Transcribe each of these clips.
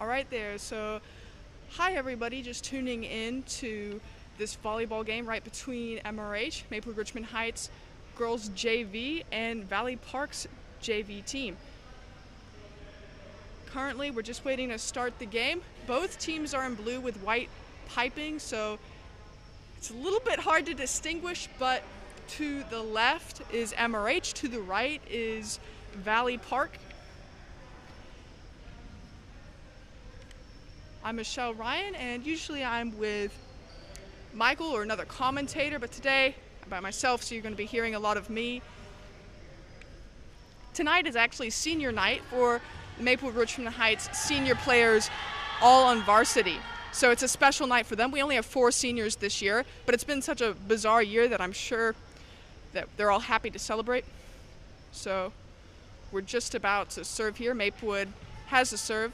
All right there. So, hi everybody, just tuning in to this volleyball game right between MRH, Maplewood Richmond Heights girls JV, and Valley Park's JV team. Currently, we're just waiting to start the game. Both teams are in blue with white piping, so it's a little bit hard to distinguish, but to the left is MRH, to the right is Valley Park. I'm Michelle Ryan, and usually I'm with Michael or another commentator, but today I'm by myself, so you're going to be hearing a lot of me. Tonight is actually senior night for the Maplewood Richmond Heights senior players all on varsity. So it's a special night for them. We only have 4 seniors this year, but it's been such a bizarre year that I'm sure that they're all happy to celebrate. So we're just about to serve here. Maplewood has the serve.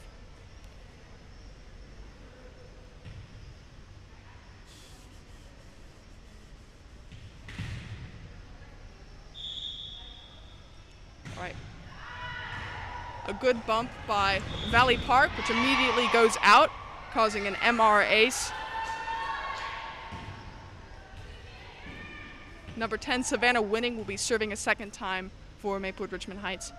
All right. A good bump by Valley Park, which immediately goes out, causing an MRH. Number 10, Savannah Winning, will be serving a second time for Maplewood Richmond Heights.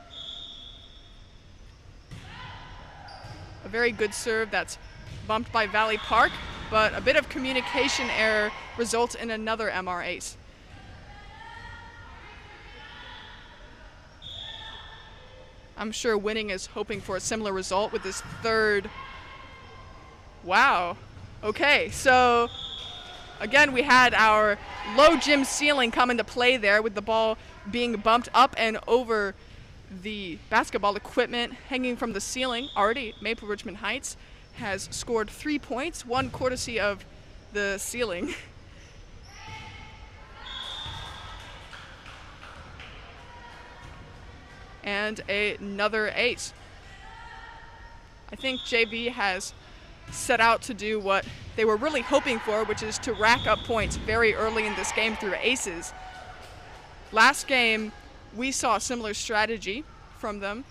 A very good serve that's bumped by Valley Park, but a bit of communication error results in another MRH. I'm sure Winning is hoping for a similar result with this third. Wow. Okay, so again, we had our low gym ceiling come into play there with the ball being bumped up and over the basketball equipment hanging from the ceiling. Already, Maplewood Richmond Heights has scored 3 points, one courtesy of the ceiling. And another ace. I think JV has set out to do what they were really hoping for, which is to rack up points very early in this game through aces. Last game, we saw a similar strategy from them.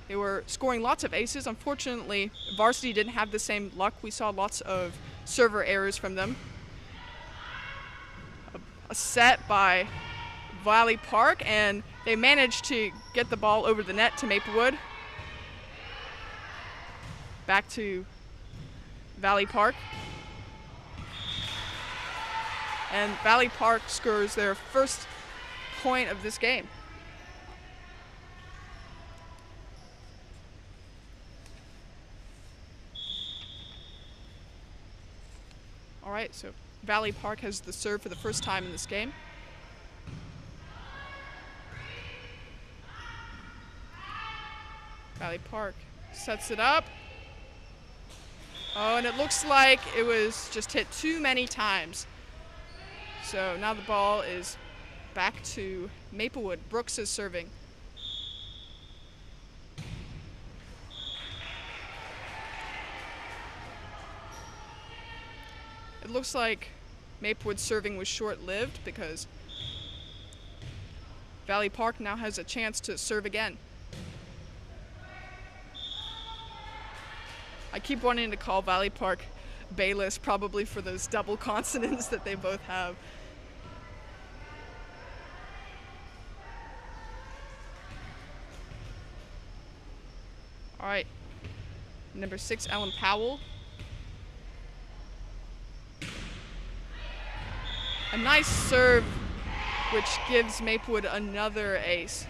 They were scoring lots of aces. Unfortunately, Varsity didn't have the same luck. We saw lots of server errors from them. A set by Valley Park, and they managed to get the ball over the net to Maplewood. Back to Valley Park. And Valley Park scores their first point of this game. All right, so Valley Park has the serve for the first time in this game. Valley Park sets it up. Oh, and it looks like it was just hit too many times. So now the ball is back to Maplewood. Brooks is serving. It looks like Maplewood's serving was short-lived because Valley Park now has a chance to serve again. I keep wanting to call Valley Park Bayless, probably for those double consonants that they both have. All right, number 6, Ellen Powell. A nice serve, which gives Maplewood another ace.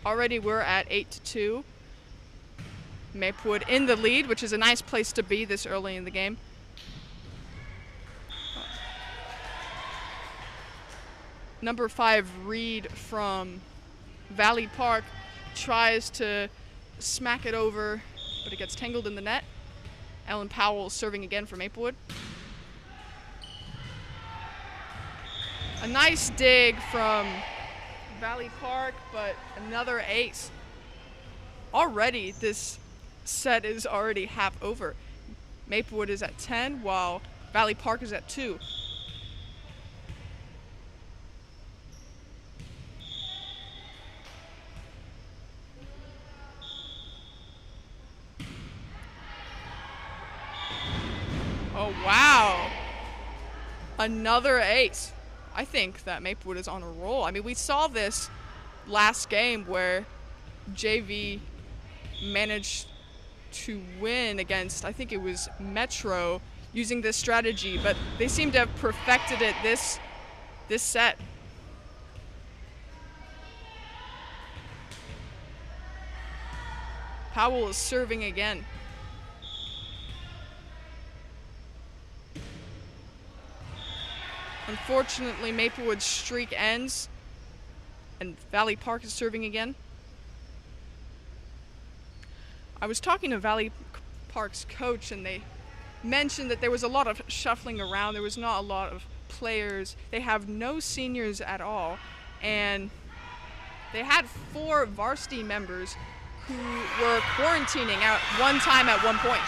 Already we're at 8-2. Maplewood in the lead, which is a nice place to be this early in the game. Number 5, Reed from Valley Park tries to smack it over, but it gets tangled in the net. Ellen Powell serving again for Maplewood. A nice dig from Valley Park, but another ace. Already, this set is already half over. Maplewood is at 10, while Valley Park is at 2. Oh, wow. Another ace. I think that Maplewood is on a roll. I mean, we saw this last game where JV managed to win against, I think it was Metro, using this strategy, but they seem to have perfected it this set. Powell is serving again. Unfortunately, Maplewood's streak ends, and Valley Park is serving again. I was talking to Valley Park's coach, and they mentioned that there was a lot of shuffling around. There was not a lot of players. They have no seniors at all, and they had 4 varsity members who were quarantining at one time at one point.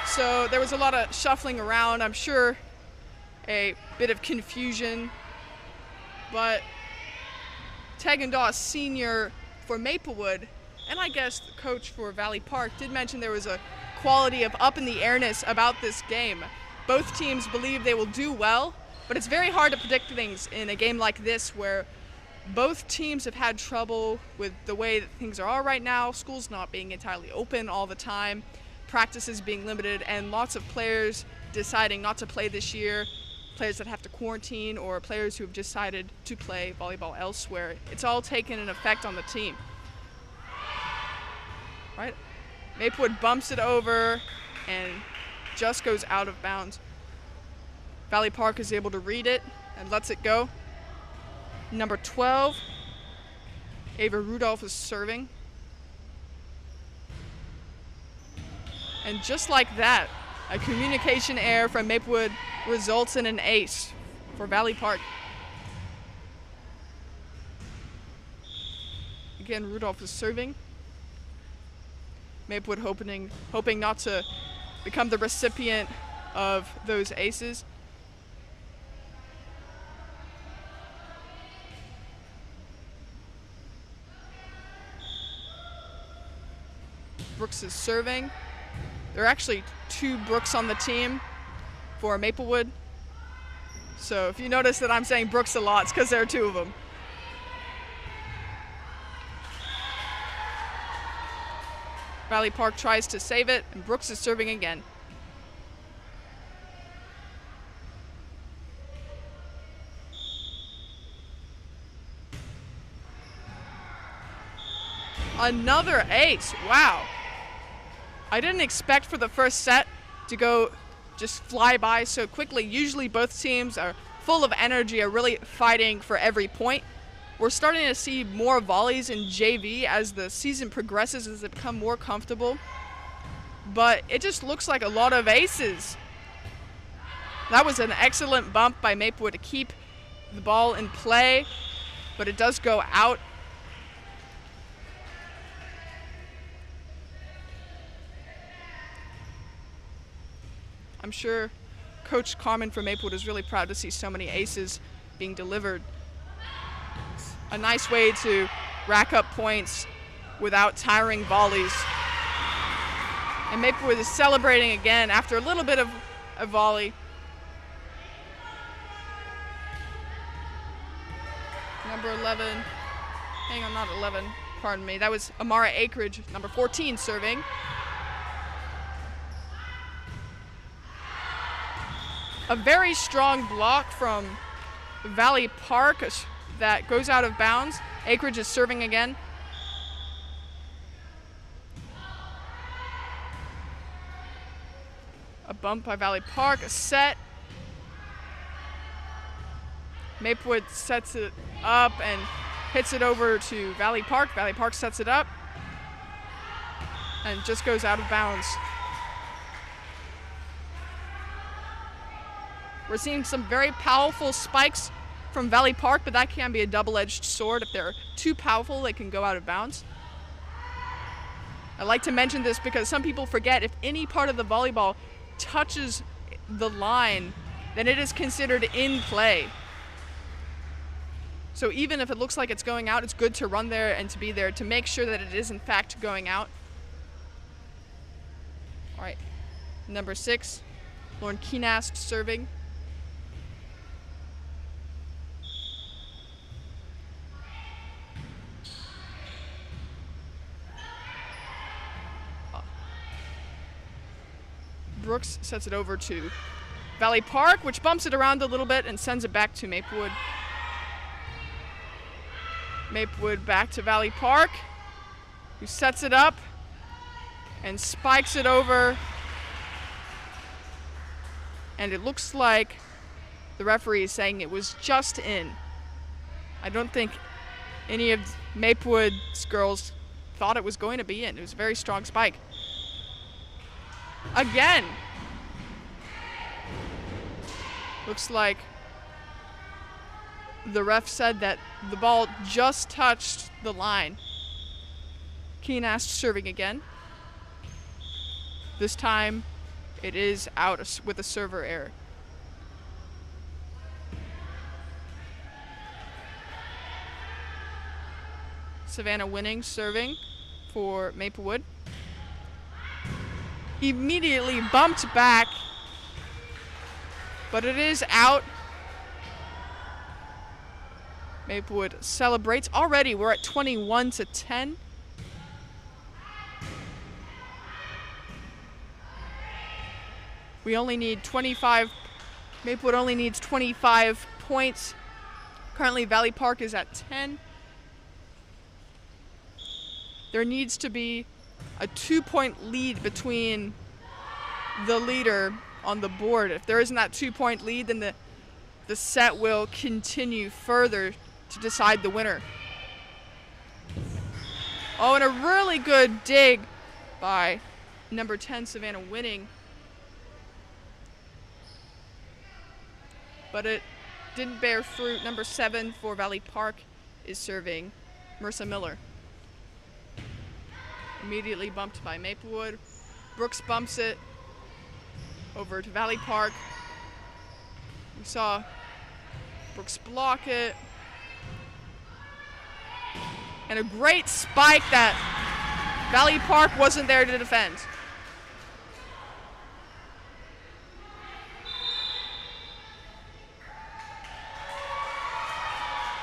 So there was a lot of shuffling around. I'm sure a bit of confusion, but Tegendaw senior for Maplewood, and I guess the coach for Valley Park, did mention there was a quality of up in the airness about this game. Both teams believe they will do well, but it's very hard to predict things in a game like this where both teams have had trouble with the way that things are right now, schools not being entirely open all the time, practices being limited, and lots of players deciding not to play this year, players that have to quarantine, or players who have decided to play volleyball elsewhere. It's all taken an effect on the team. Right? Maplewood bumps it over and just goes out of bounds. Valley Park is able to read it and lets it go. Number 12, Ava Rudolph is serving. And just like that, a communication error from Maplewood results in an ace for Valley Park. Again, Rudolph is serving. Maplewood hoping not to become the recipient of those aces. Brooks is serving. There are actually 2 Brooks on the team for Maplewood. So if you notice that I'm saying Brooks a lot, it's because there are 2 of them. Valley Park tries to save it, and Brooks is serving again. Another ace, wow. I didn't expect for the first set to go just fly by so quickly. Usually both teams are full of energy, are really fighting for every point. We're starting to see more volleys in JV as the season progresses, as they become more comfortable. But it just looks like a lot of aces. That was an excellent bump by Maplewood to keep the ball in play, but it does go out. I'm sure Coach Carmen from Maplewood is really proud to see so many aces being delivered. It's a nice way to rack up points without tiring volleys. And Maplewood is celebrating again after a little bit of a volley. Number 11, hang on, not 11, pardon me. That was Amara Akridge, number 14, serving. A very strong block from Valley Park that goes out of bounds. Akridge is serving again. A bump by Valley Park, a set. Maplewood sets it up and hits it over to Valley Park. Valley Park sets it up and just goes out of bounds. We're seeing some very powerful spikes from Valley Park, but that can be a double-edged sword. If they're too powerful, they can go out of bounds. I like to mention this because some people forget if any part of the volleyball touches the line, then it is considered in play. So even if it looks like it's going out, it's good to run there and to be there to make sure that it is in fact going out. All right, number 6, Lauren Keenast serving. Brooks sets it over to Valley Park, which bumps it around a little bit and sends it back to Maplewood. Maplewood back to Valley Park, who sets it up and spikes it over. And it looks like the referee is saying it was just in. I don't think any of Maplewood's girls thought it was going to be in. It was a very strong spike. Again. Looks like the ref said that the ball just touched the line. Keenast serving again. This time it is out with a server error. Savannah Winning serving for Maplewood. Immediately bumped back, but it is out. Maplewood celebrates. Already we're at 21-10. We only need 25. Maplewood only needs 25 points. Currently Valley Park is at 10. There needs to be a 2-point lead between the leader on the board. If there isn't that 2-point lead, then the set will continue further to decide the winner. Oh, and a really good dig by number 10, Savannah Winning. But it didn't bear fruit. Number 7 for Valley Park is serving Marissa Miller. Immediately bumped by Maplewood. Brooks bumps it over to Valley Park. We saw Brooks block it. And a great spike that Valley Park wasn't there to defend.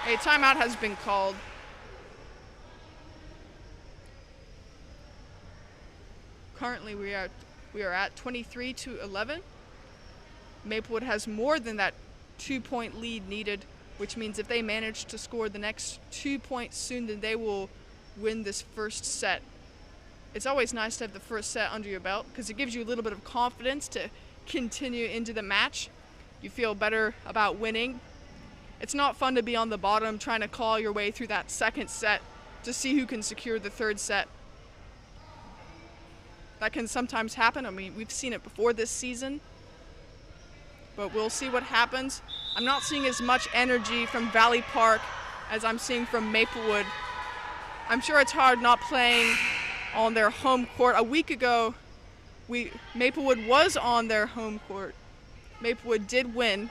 A timeout has been called. Currently we are at 23-11. Maplewood has more than that 2-point lead needed, which means if they manage to score the next 2 points soon, then they will win this first set. It's always nice to have the first set under your belt because it gives you a little bit of confidence to continue into the match. You feel better about winning. It's not fun to be on the bottom trying to claw your way through that second set to see who can secure the third set. That can sometimes happen. I mean, we've seen it before this season, but we'll see what happens. I'm not seeing as much energy from Valley Park as I'm seeing from Maplewood. I'm sure it's hard not playing on their home court. A week ago, Maplewood was on their home court. Maplewood did win.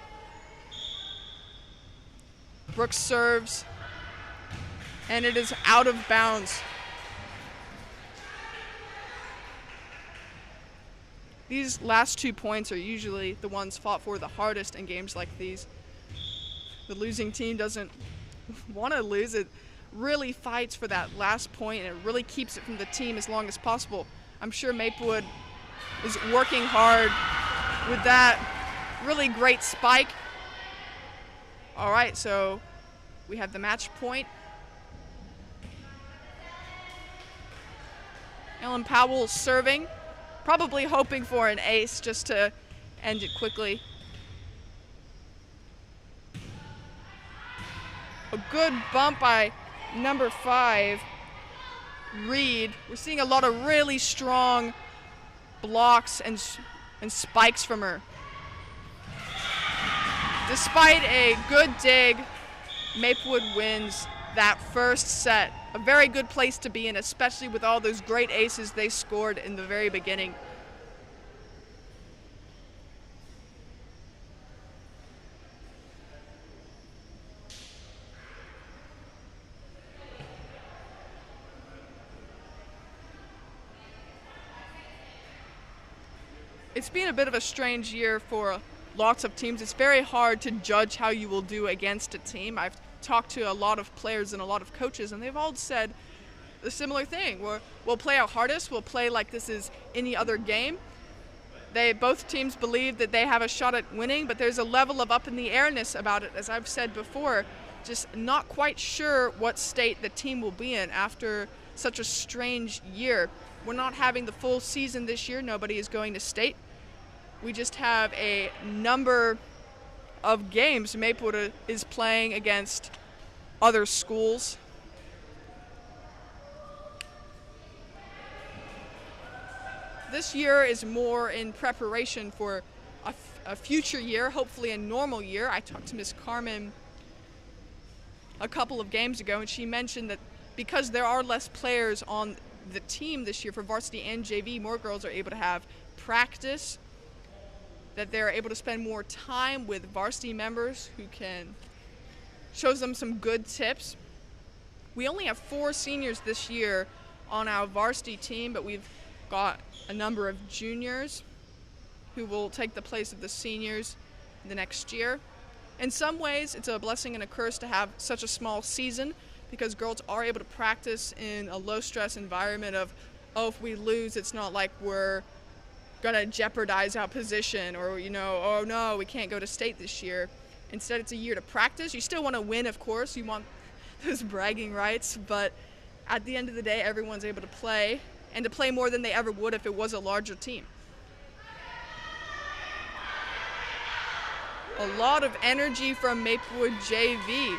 Brooks serves, and it is out of bounds. These last 2 points are usually the ones fought for the hardest in games like these. The losing team doesn't want to lose. It really fights for that last point, and it really keeps it from the team as long as possible. I'm sure Maplewood is working hard with that really great spike. All right, so we have the match point. Ellen Powell serving. Probably hoping for an ace just to end it quickly. A good bump by number 5, Reed. We're seeing a lot of really strong blocks and spikes from her. Despite a good dig, Maplewood wins that first set. A very good place to be in, especially with all those great aces they scored in the very beginning. It's been a bit of a strange year for lots of teams. It's very hard to judge how you will do against a team. I've talked to a lot of players and a lot of coaches, and they've all said a similar thing. We'll play our hardest. We'll play like this is any other game. Both teams believe that they have a shot at winning, but there's a level of up in the airness about it, as I've said before. Just not quite sure what state the team will be in after such a strange year. We're not having the full season this year. Nobody is going to state. We just have a number of games. Maplewood is playing against other schools. This year is more in preparation for a future year, hopefully a normal year. I talked to Miss Carmen a couple of games ago, and she mentioned that because there are less players on the team this year for varsity and JV, more girls are able to have practice, that they're able to spend more time with varsity members who can show them some good tips. We only have 4 seniors this year on our varsity team, but we've got a number of juniors who will take the place of the seniors the next year. In some ways, it's a blessing and a curse to have such a small season, because girls are able to practice in a low-stress environment of, oh, if we lose, it's not like we're going to jeopardize our position, or, oh, no, we can't go to state this year. Instead, it's a year to practice. You still want to win, of course. You want those bragging rights, but at the end of the day, everyone's able to play, and to play more than they ever would if it was a larger team. A lot of energy from Maplewood JV.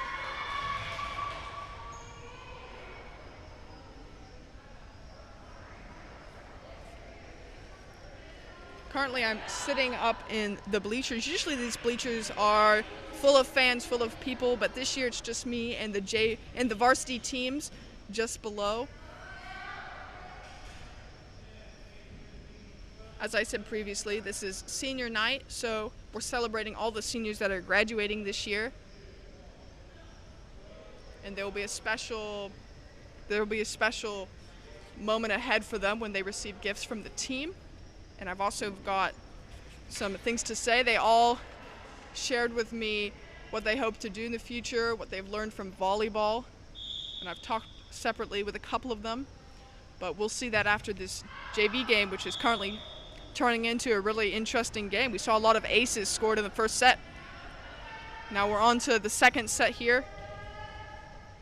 Currently, I'm sitting up in the bleachers. Usually these bleachers are full of fans, full of people, but this year it's just me and the varsity teams just below. As I said previously, this is senior night, so we're celebrating all the seniors that are graduating this year. And there will be a special moment ahead for them when they receive gifts from the team. And I've also got some things to say. They all shared with me what they hope to do in the future, what they've learned from volleyball. And I've talked separately with a couple of them. But we'll see that after this JV game, which is currently turning into a really interesting game. We saw a lot of aces scored in the first set. Now we're on to the second set here.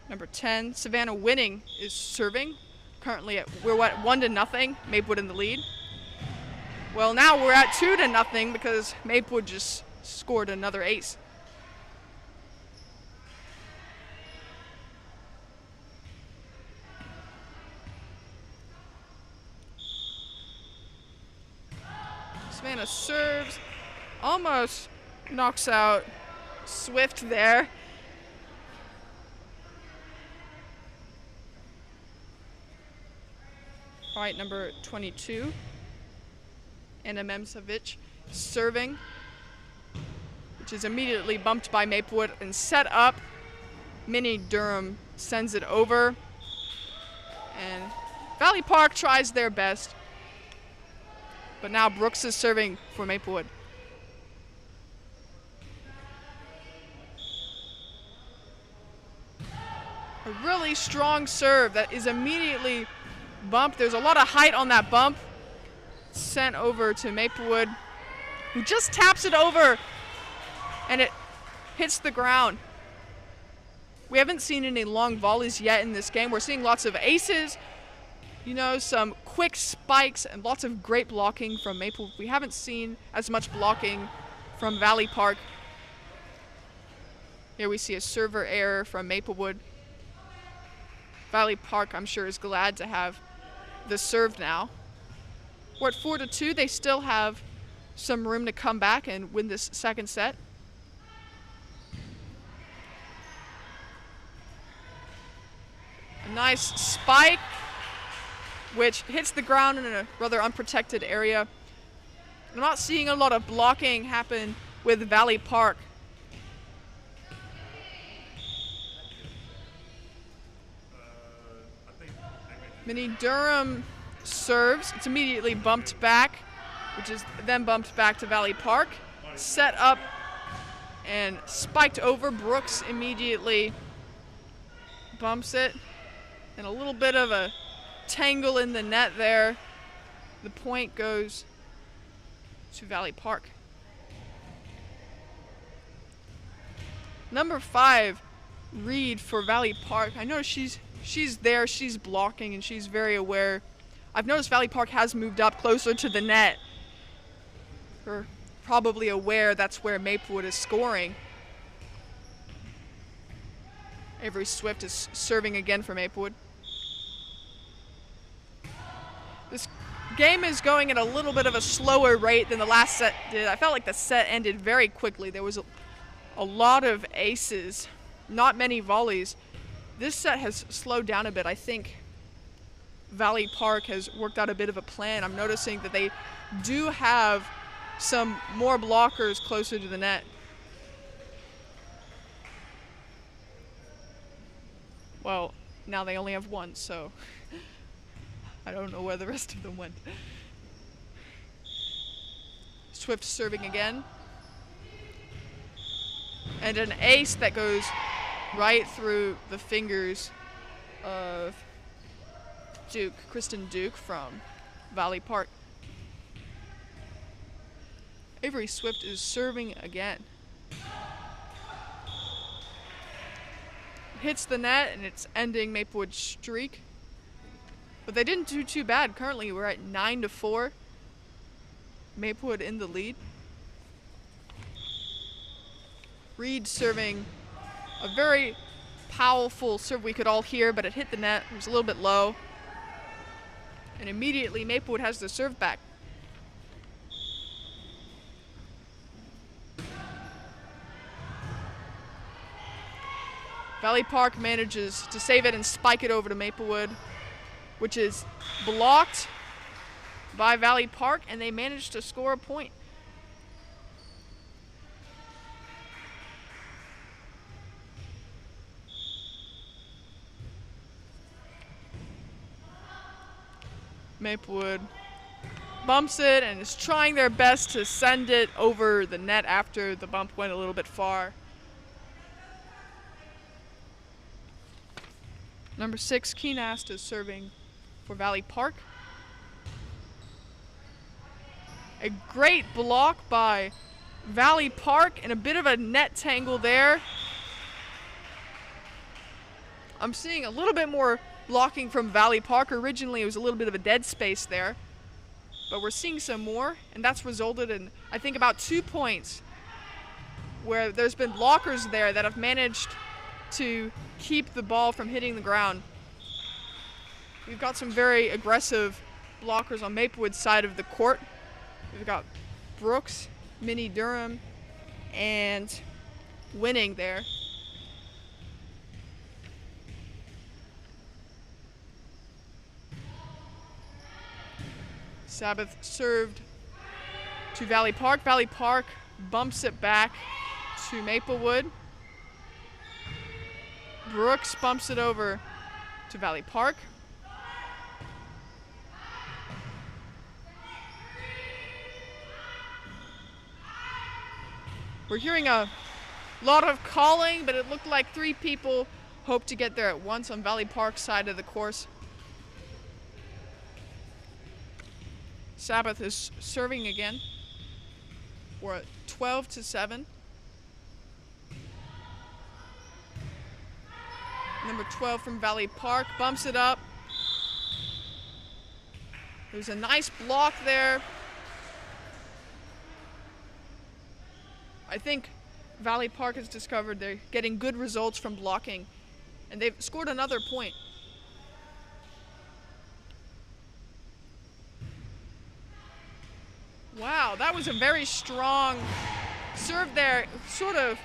Number 10, Savannah Winning is serving. Currently we're at 1-0, Maplewood in the lead. Well, now we're at 2-0 because Maplewood just scored another ace. Savannah serves, almost knocks out Swift there. All right, number 22, Anna Memsavich serving, which is immediately bumped by Maplewood and set up. Minnie Durham sends it over, and Valley Park tries their best. But now Brooks is serving for Maplewood. A really strong serve that is immediately bumped. There's a lot of height on that bump. Sent over to Maplewood, who just taps it over, and it hits the ground. We haven't seen any long volleys yet in this game. We're seeing lots of aces, some quick spikes and lots of great blocking from Maplewood. We haven't seen as much blocking from Valley Park. Here we see a server error from Maplewood. Valley Park, I'm sure, is glad to have the serve now. We're at 4-2. They still have some room to come back and win this second set. A nice spike, which hits the ground in a rather unprotected area. I'm not seeing a lot of blocking happen with Valley Park. Minnie Durham serves. It's immediately bumped back. which is then bumped back to Valley Park. Set up and spiked over. Brooks immediately bumps it. And a little bit of a tangle in the net there. The point goes to Valley Park. Number 5, Reed for Valley Park. I know she's there, she's blocking, and she's very aware. I've noticed Valley Park has moved up closer to the net. They're probably aware that's where Maplewood is scoring. Avery Swift is serving again for Maplewood. This game is going at a little bit of a slower rate than the last set did. I felt like the set ended very quickly. There was a lot of aces, not many volleys. This set has slowed down a bit. I think Valley Park has worked out a bit of a plan. I'm noticing that they do have some more blockers closer to the net. Well, now they only have one, so I don't know where the rest of them went. Swift serving again. And an ace that goes right through the fingers of Duke, Kristen Duke from Valley Park. Avery Swift is serving again. Hits the net and it's ending Maplewood's streak. But they didn't do too bad. Currently we're at 9-4. Maplewood in the lead. Reed serving a very powerful serve we could all hear, but it hit the net. It was a little bit low. And immediately Maplewood has the serve back. Valley Park manages to save it and spike it over to Maplewood, which is blocked by Valley Park, and they manage to score a point. Maplewood bumps it and is trying their best to send it over the net after the bump went a little bit far. Number 6, Keenast is serving for Valley Park. A great block by Valley Park and a bit of a net tangle there. I'm seeing a little bit more blocking from Valley Park. Originally it was a little bit of a dead space there, but we're seeing some more, and that's resulted in, I think, about 2 points where there's been blockers there that have managed to keep the ball from hitting the ground. We've got some very aggressive blockers on Maplewood's side of the court. We've got Brooks, Minnie Durham, and Winning there. Sabbath served to Valley Park. Valley Park bumps it back to Maplewood. Brooks bumps it over to Valley Park. We're hearing a lot of calling, but it looked like 3 people hoped to get there at once on Valley Park's side of the course. Sabbath is serving again. We're at 12-7. Number 12 from Valley Park bumps it up. There's a nice block there. I think Valley Park has discovered they're getting good results from blocking, and they've scored another point. Wow, that was a very strong serve there. Sort of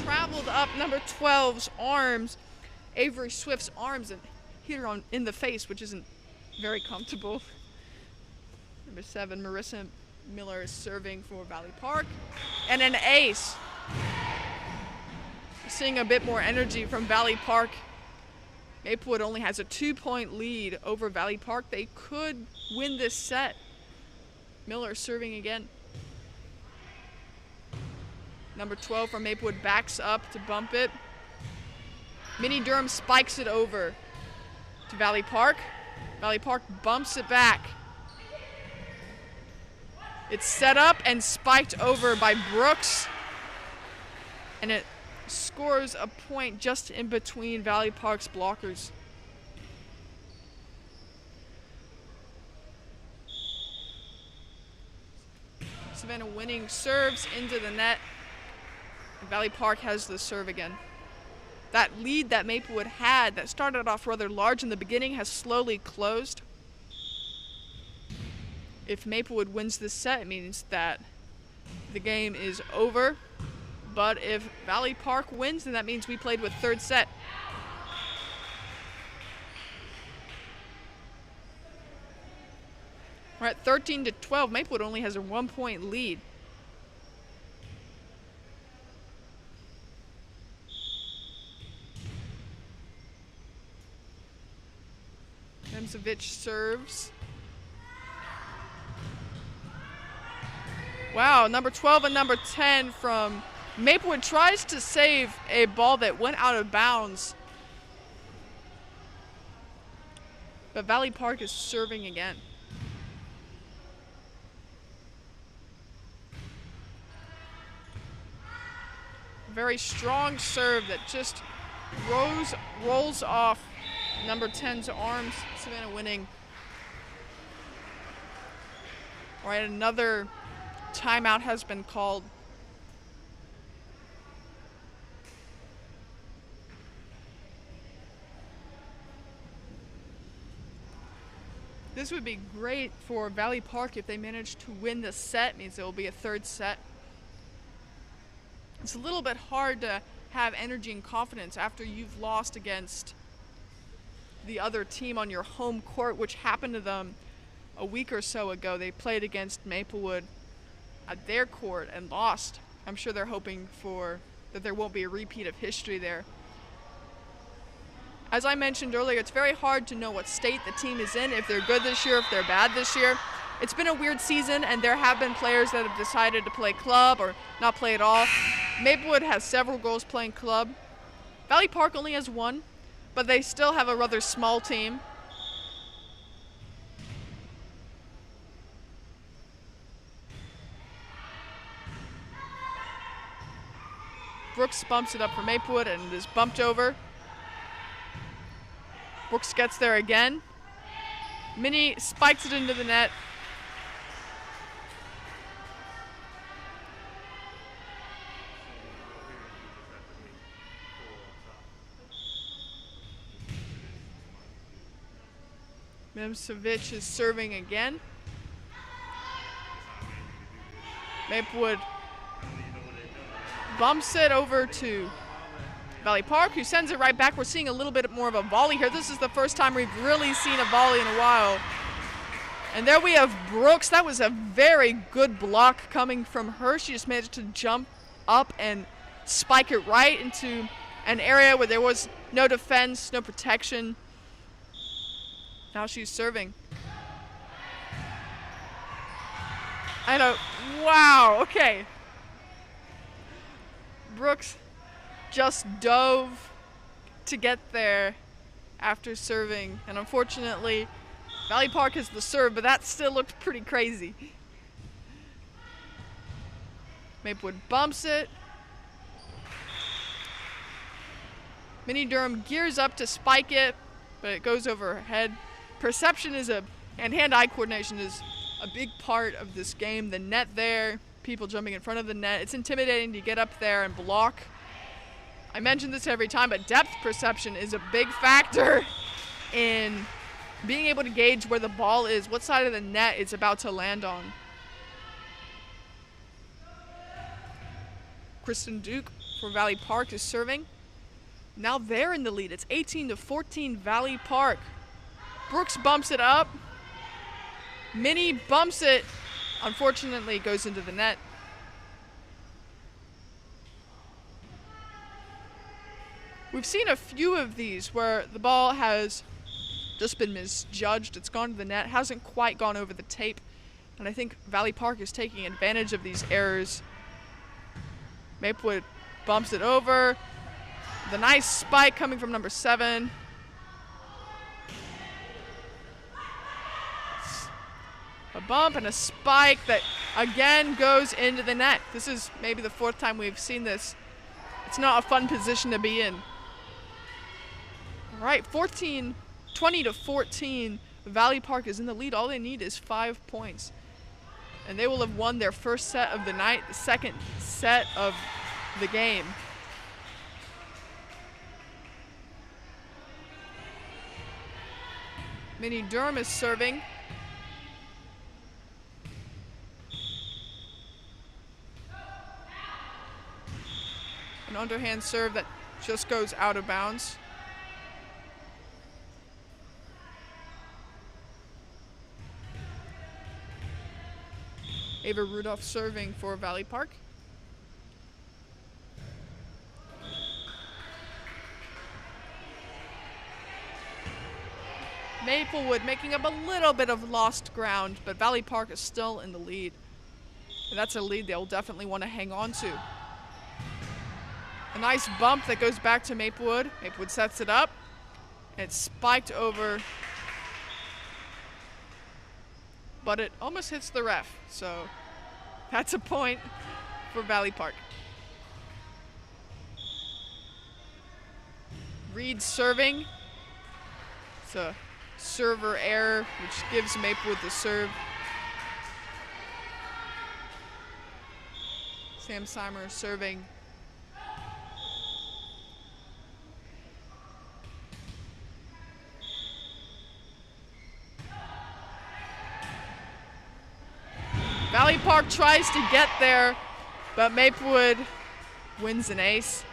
traveled up number 12's arms, Avery Swift's arms, and hit her in the face, which isn't very comfortable. Number 7, Marissa Miller is serving for Valley Park. And an ace. Seeing a bit more energy from Valley Park. Maplewood only has a 2-point lead over Valley Park. They could win this set. Miller serving again. Number 12 from Maplewood backs up to bump it. Minnie Durham spikes it over to Valley Park. Valley Park bumps it back. It's set up and spiked over by Brooks. And it scores a point just in between Valley Park's blockers. Savannah Winning serves into the net. And Valley Park has the serve again. That lead that Maplewood had that started off rather large in the beginning has slowly closed. If Maplewood wins this set, it means that the game is over. But if Valley Park wins, then that means we played with third set. We're at 13-12. Maplewood only has a 1-point lead. Nemcevich serves. Wow, number 12 and number 10 from Maplewood tries to save a ball that went out of bounds. But Valley Park is serving again. Very strong serve that just rolls off number 10's arms. Savannah Winning. All right, another timeout has been called. This would be great for Valley Park if they manage to win this set. It means it will be a third set. It's a little bit hard to have energy and confidence after you've lost against the other team on your home court, which happened to them a week or so ago. They played against Maplewood at their court and lost. I'm sure they're hoping that there won't be a repeat of history there. As I mentioned earlier, it's very hard to know what state the team is in, if they're good this year, if they're bad this year. It's been a weird season, and there have been players that have decided to play club or not play at all. Maplewood has several girls playing club. Valley Park only has one, but they still have a rather small team. Brooks bumps it up for Maplewood and it is bumped over. Brooks gets there again. Minnie spikes it into the net. Nemcevich is serving again. Maplewood bumps it over to Valley Park, who sends it right back. We're seeing a little bit more of a volley here. This is the first time we've really seen a volley in a while. And there we have Brooks. That was a very good block coming from her. She just managed to jump up and spike it right into an area where there was no defense, no protection. Now she's serving. Wow, okay. Brooks just dove to get there after serving. And unfortunately, Valley Park has the serve, but that still looked pretty crazy. Maplewood bumps it. Minnie Durham gears up to spike it, but it goes over her head. Perception and hand-eye coordination is a big part of this game. The net there, people jumping in front of the net. It's intimidating to get up there and block. I mention this every time, but depth perception is a big factor in being able to gauge where the ball is, what side of the net it's about to land on. Kristen Duke for Valley Park is serving. Now they're in the lead. It's 18-14 Valley Park. Brooks bumps it up. Minnie bumps it. Unfortunately, it goes into the net. We've seen a few of these where the ball has just been misjudged. It's gone to the net, hasn't quite gone over the tape. And I think Valley Park is taking advantage of these errors. Maplewood bumps it over. The nice spike coming from number 7. A bump and a spike that again goes into the net. This is maybe the 4th time we've seen this. It's not a fun position to be in. All right, 20 to 14. Valley Park is in the lead. All they need is 5 points. And they will have won their first set of the night, the second set of the game. Minnie Durham is serving. An underhand serve that just goes out of bounds. Ava Rudolph serving for Valley Park. Maplewood making up a little bit of lost ground, but Valley Park is still in the lead. And that's a lead they'll definitely want to hang on to. A nice bump that goes back to Maplewood. Maplewood sets it up. And it's spiked over. But it almost hits the ref. So that's a point for Valley Park. Reed serving. It's a server error, which gives Maplewood the serve. Sam Seimer serving. Valley Park tries to get there, but Maplewood wins an ace.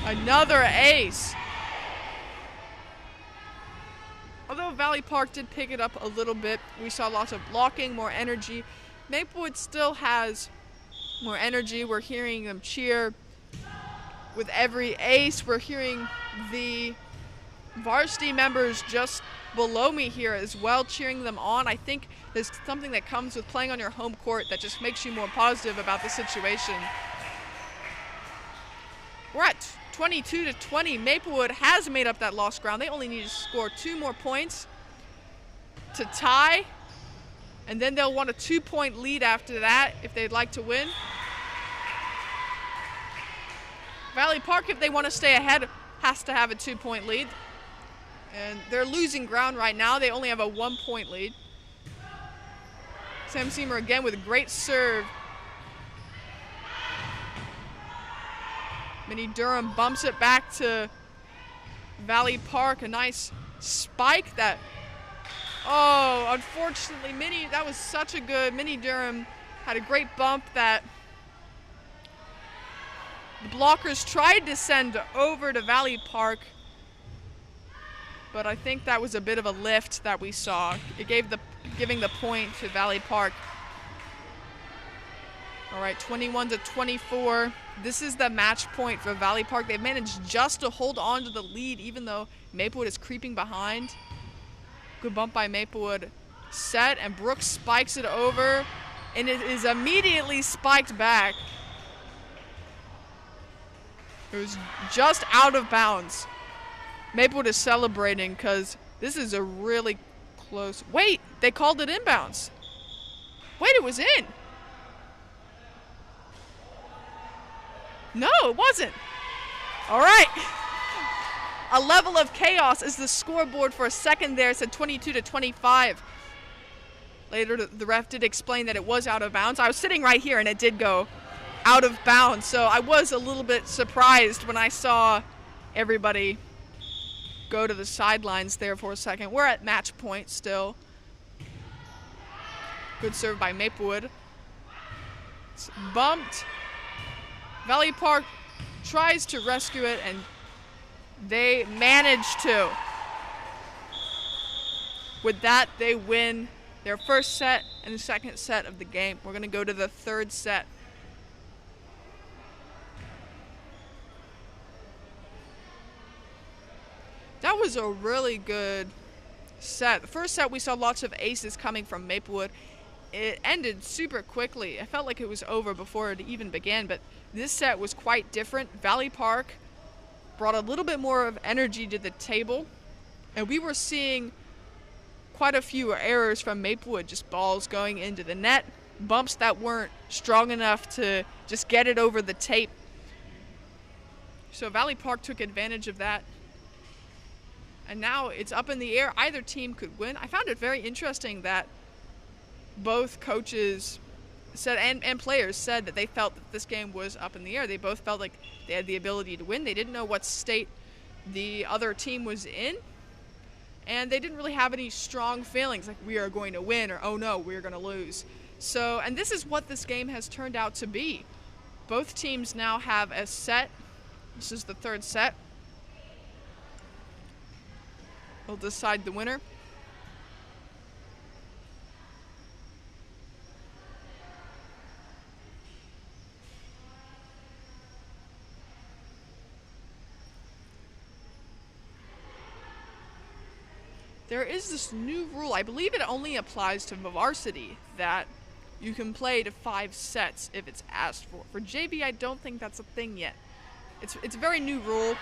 Another ace. Although Valley Park did pick it up a little bit, we saw lots of blocking, more energy. Maplewood still has more energy. We're hearing them cheer. With every ace, we're hearing the varsity members just below me here as well cheering them on. I think there's something that comes with playing on your home court that just makes you more positive about the situation. We're at 22 to 20. Maplewood has made up that lost ground. They only need to score 2 more points to tie, and then they'll want a 2-point lead after that if they'd like to win. Valley Park, if they want to stay ahead, has to have a 2-point lead. And they're losing ground right now. They only have a 1-point lead. Sam Seimer again with a great serve. Minnie Durham bumps it back to Valley Park. A nice spike that, oh, unfortunately, that was such a good, Minnie Durham had a great bump that the blockers tried to send over to Valley Park, but I think that was a bit of a lift that we saw. It giving the point to Valley Park. All right, 21 to 24. This is the match point for Valley Park. They've managed just to hold on to the lead, even though Maplewood is creeping behind. Good bump by Maplewood. Set, and Brooks spikes it over, and it is immediately spiked back. It was just out of bounds. Maplewood is celebrating because this is a really close. Wait, they called it inbounds. Wait, it was in. No, it wasn't. All right. A level of chaos is the scoreboard for a second there. It said 22 to 25. Later, the ref did explain that it was out of bounds. I was sitting right here, and it did go out of bounds, so I was a little bit surprised when I saw everybody go to the sidelines there for a second. We're at match point still. Good serve by Maplewood. It's bumped. Valley Park tries to rescue it, and they manage to. With that, they win their first set and the second set of the game. We're going to go to the third set. That was a really good set. The first set we saw lots of aces coming from Maplewood. It ended super quickly. I felt like it was over before it even began, but this set was quite different. Valley Park brought a little bit more of energy to the table, and we were seeing quite a few errors from Maplewood, just balls going into the net, bumps that weren't strong enough to just get it over the tape. So Valley Park took advantage of that. And now it's up in the air. Either team could win. I found it very interesting that both coaches said and players said that they felt that this game was up in the air. They both felt like they had the ability to win. They didn't know what state the other team was in. And they didn't really have any strong feelings like we are going to win or oh no, we're going to lose. So, and this is what this game has turned out to be. Both teams now have a set. This is the third set. We'll decide the winner. There is this new rule, I believe it only applies to Varsity, that you can play to 5 sets if it's asked for. For JV, I don't think that's a thing yet. It's a very new rule.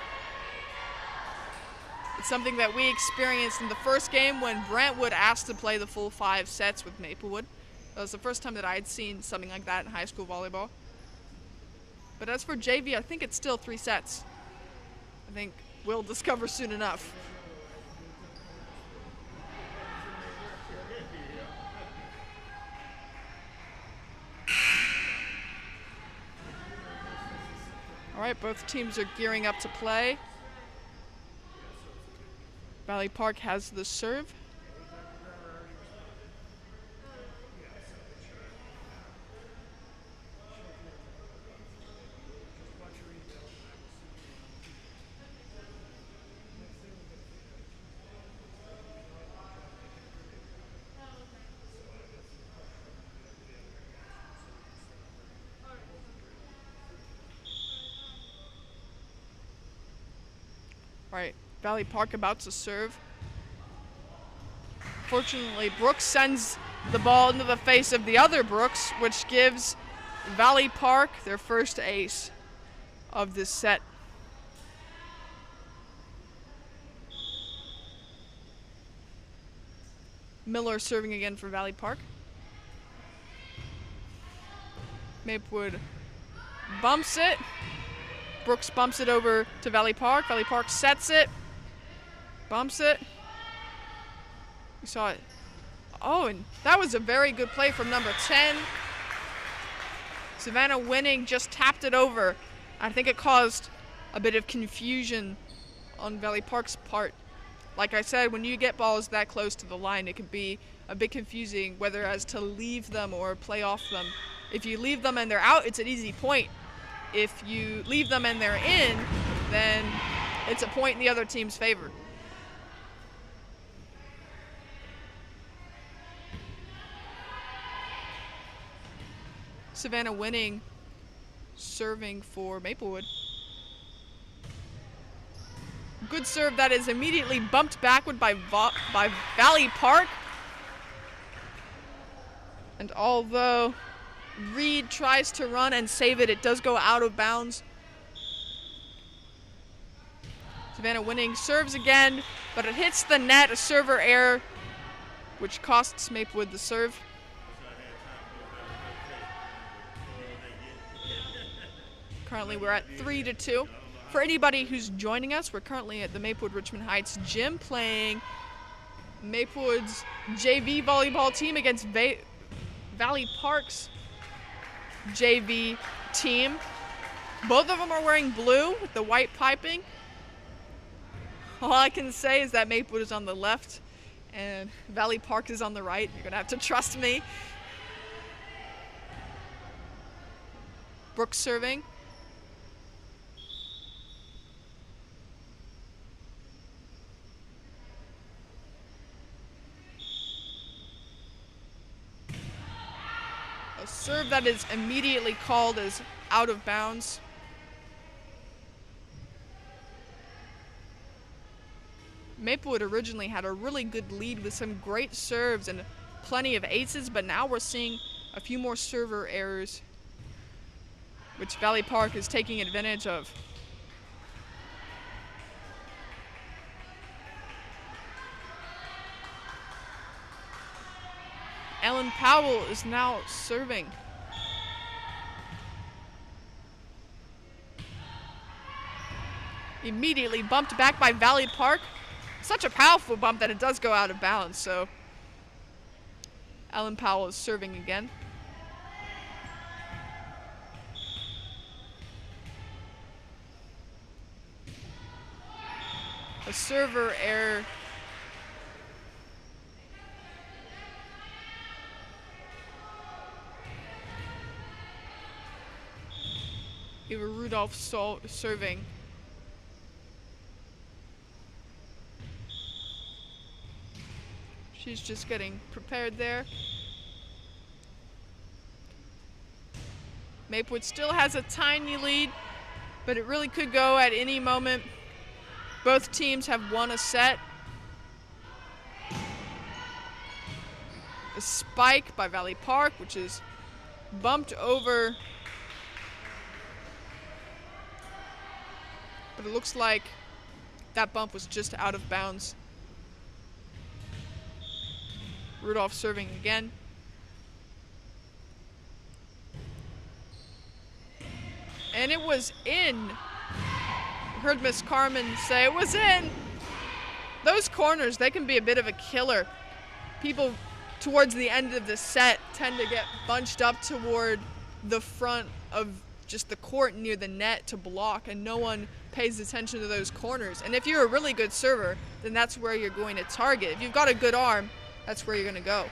It's something that we experienced in the first game when Brentwood asked to play the full 5 sets with Maplewood. That was the first time that I had seen something like that in high school volleyball. But as for JV, I think it's still 3 sets. I think we'll discover soon enough. All right, both teams are gearing up to play. Valley Park has the serve. All right, Valley Park about to serve. Fortunately, Brooks sends the ball into the face of the other Brooks, which gives Valley Park their first ace of this set. Miller serving again for Valley Park. Maplewood bumps it. Brooks bumps it over to Valley Park. Valley Park sets it. Bumps it. We saw it. Oh, and that was a very good play from number 10. Savannah Winning just tapped it over. I think it caused a bit of confusion on Valley Park's part. Like I said, when you get balls that close to the line, it can be a bit confusing whether as to leave them or play off them. If you leave them and they're out, it's an easy point. If you leave them and they're in, then it's a point in the other team's favor. Savannah Winning serving for Maplewood. Good serve that is immediately bumped backward by Valley Park. And although Reed tries to run and save it, it does go out of bounds. Savannah Winning serves again, but it hits the net, a server error, which costs Maplewood the serve. Currently we're at 3-2. For anybody who's joining us, we're currently at the Maplewood Richmond Heights gym playing Maplewood's JV volleyball team against Valley Park's JV team. Both of them are wearing blue with the white piping. All I can say is that Maplewood is on the left and Valley Park is on the right. You're gonna have to trust me. Brooks serving. A serve that is immediately called as out of bounds. Maplewood originally had a really good lead with some great serves and plenty of aces, but now we're seeing a few more server errors, which Valley Park is taking advantage of. Ellen Powell is now serving. Immediately bumped back by Valley Park. Such a powerful bump that it does go out of bounds, so Ellen Powell is serving again. A server error. Eva Rudolph serving. She's just getting prepared there. Maplewood still has a tiny lead, but it really could go at any moment. Both teams have won a set. A spike by Valley Park, which is bumped over. But it looks like that bump was just out of bounds. Rudolph serving again. And it was in. Heard Miss Carmen say it was in. Those corners, they can be a bit of a killer. People towards the end of the set tend to get bunched up toward the front of just the court near the net to block, and no one pays attention to those corners. And if you're a really good server, then that's where you're going to target. If you've got a good arm, that's where you're going to go.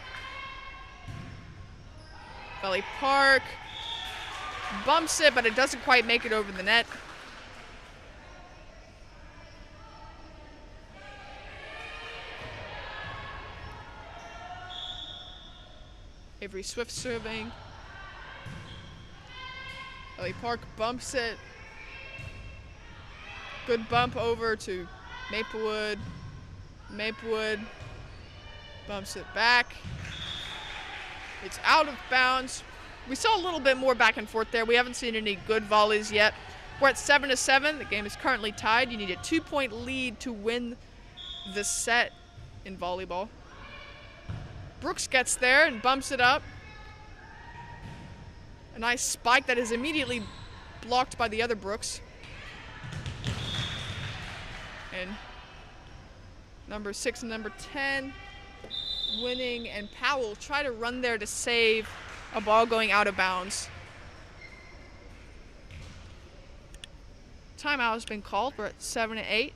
Valley Park bumps it, but it doesn't quite make it over the net. Avery Swift serving. Valley Park bumps it. Good bump over to Maplewood. Maplewood bumps it back. It's out of bounds. We saw a little bit more back and forth there. We haven't seen any good volleys yet. We're at 7-7. The game is currently tied. You need a 2-point lead to win the set in volleyball. Brooks gets there and bumps it up. A nice spike that is immediately blocked by the other Brooks. And number 6 and number 10 winning, and Powell try to run there to save a ball going out of bounds. Timeout has been called. We're at 7-8.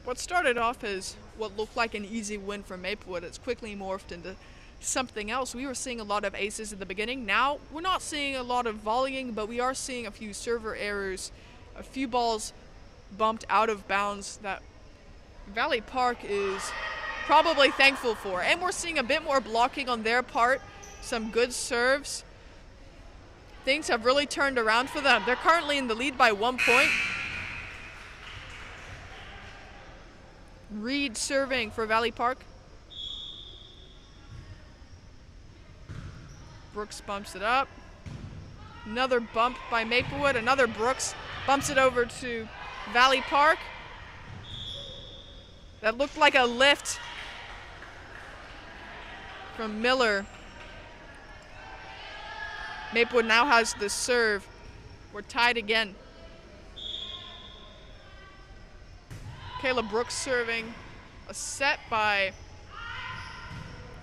What started off as what looked like an easy win for Maplewood, it's quickly morphed into something else. We were seeing a lot of aces at the beginning. Now we're not seeing a lot of volleying, but we are seeing a few server errors, a few balls bumped out of bounds that Valley Park is probably thankful for. And we're seeing a bit more blocking on their part, some good serves. Things have really turned around for them. They're currently in the lead by 1 point. Reed serving for Valley Park. Brooks bumps it up. Another bump by Maplewood. Another Brooks bumps it over to Valley Park. That looked like a lift from Miller. Maplewood now has the serve. We're tied again. Kayla Brooks serving. A set by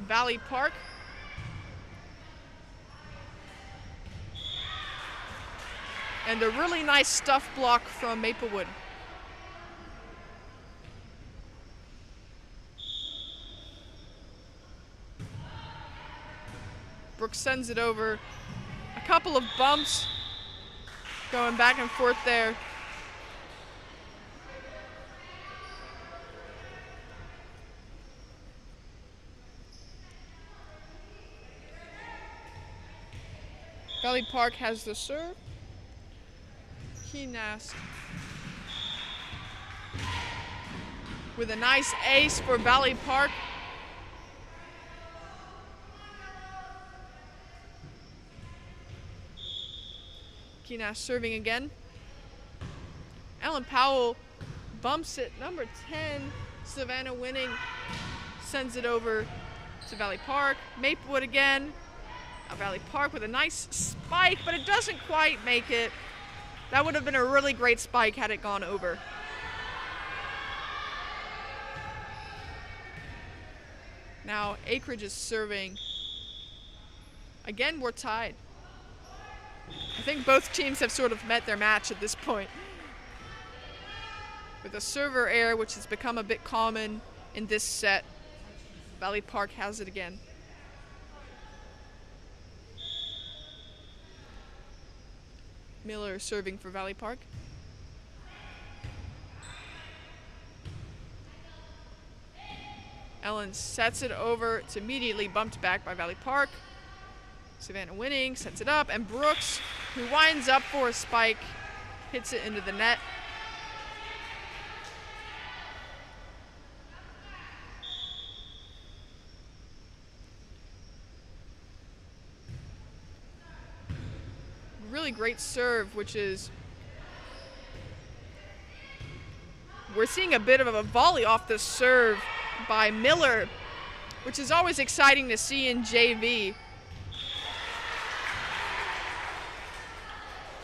Valley Park. And a really nice stuff block from Maplewood. Brooks sends it over. A couple of bumps going back and forth there. Valley Park has the serve. Keenast with a nice ace for Valley Park. Keenast serving again. Ellen Powell bumps it. Number 10, Savannah Winning, sends it over to Valley Park. Maplewood again. Now Valley Park with a nice spike, but it doesn't quite make it. That would have been a really great spike had it gone over. Now Acreage is serving. Again, we're tied. I think both teams have sort of met their match at this point. With a server error, which has become a bit common in this set, Valley Park has it again. Miller serving for Valley Park. Ellen sets it over. It's immediately bumped back by Valley Park. Savannah Winning sets it up, and Brooks, who winds up for a spike, hits it into the net. Really great serve, which is, we're seeing a bit of a volley off the serve by Miller, which is always exciting to see in JV.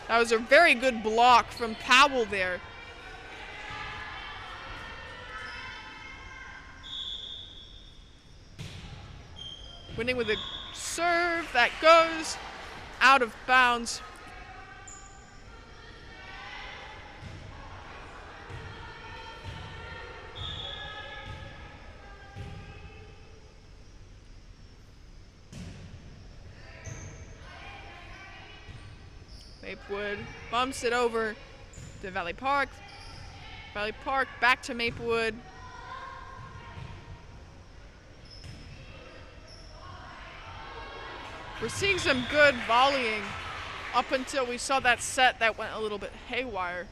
That was a very good block from Powell there. Winning with a serve that goes out of bounds. Maplewood bumps it over to Valley Park. Valley Park back to Maplewood. We're seeing some good volleying up until we saw that set that went a little bit haywire.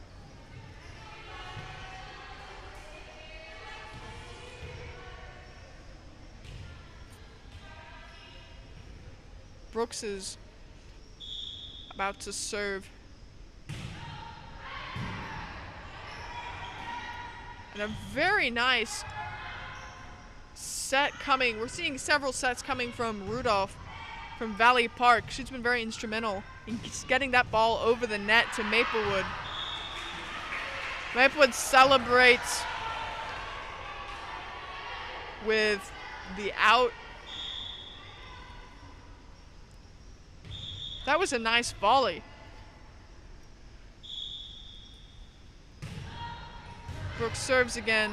Brooks is about to serve. And a very nice set coming. We're seeing several sets coming from Rudolph from Valley Park. She's been very instrumental in getting that ball over the net to Maplewood. Maplewood celebrates with the out. That was a nice volley. Brooks serves again.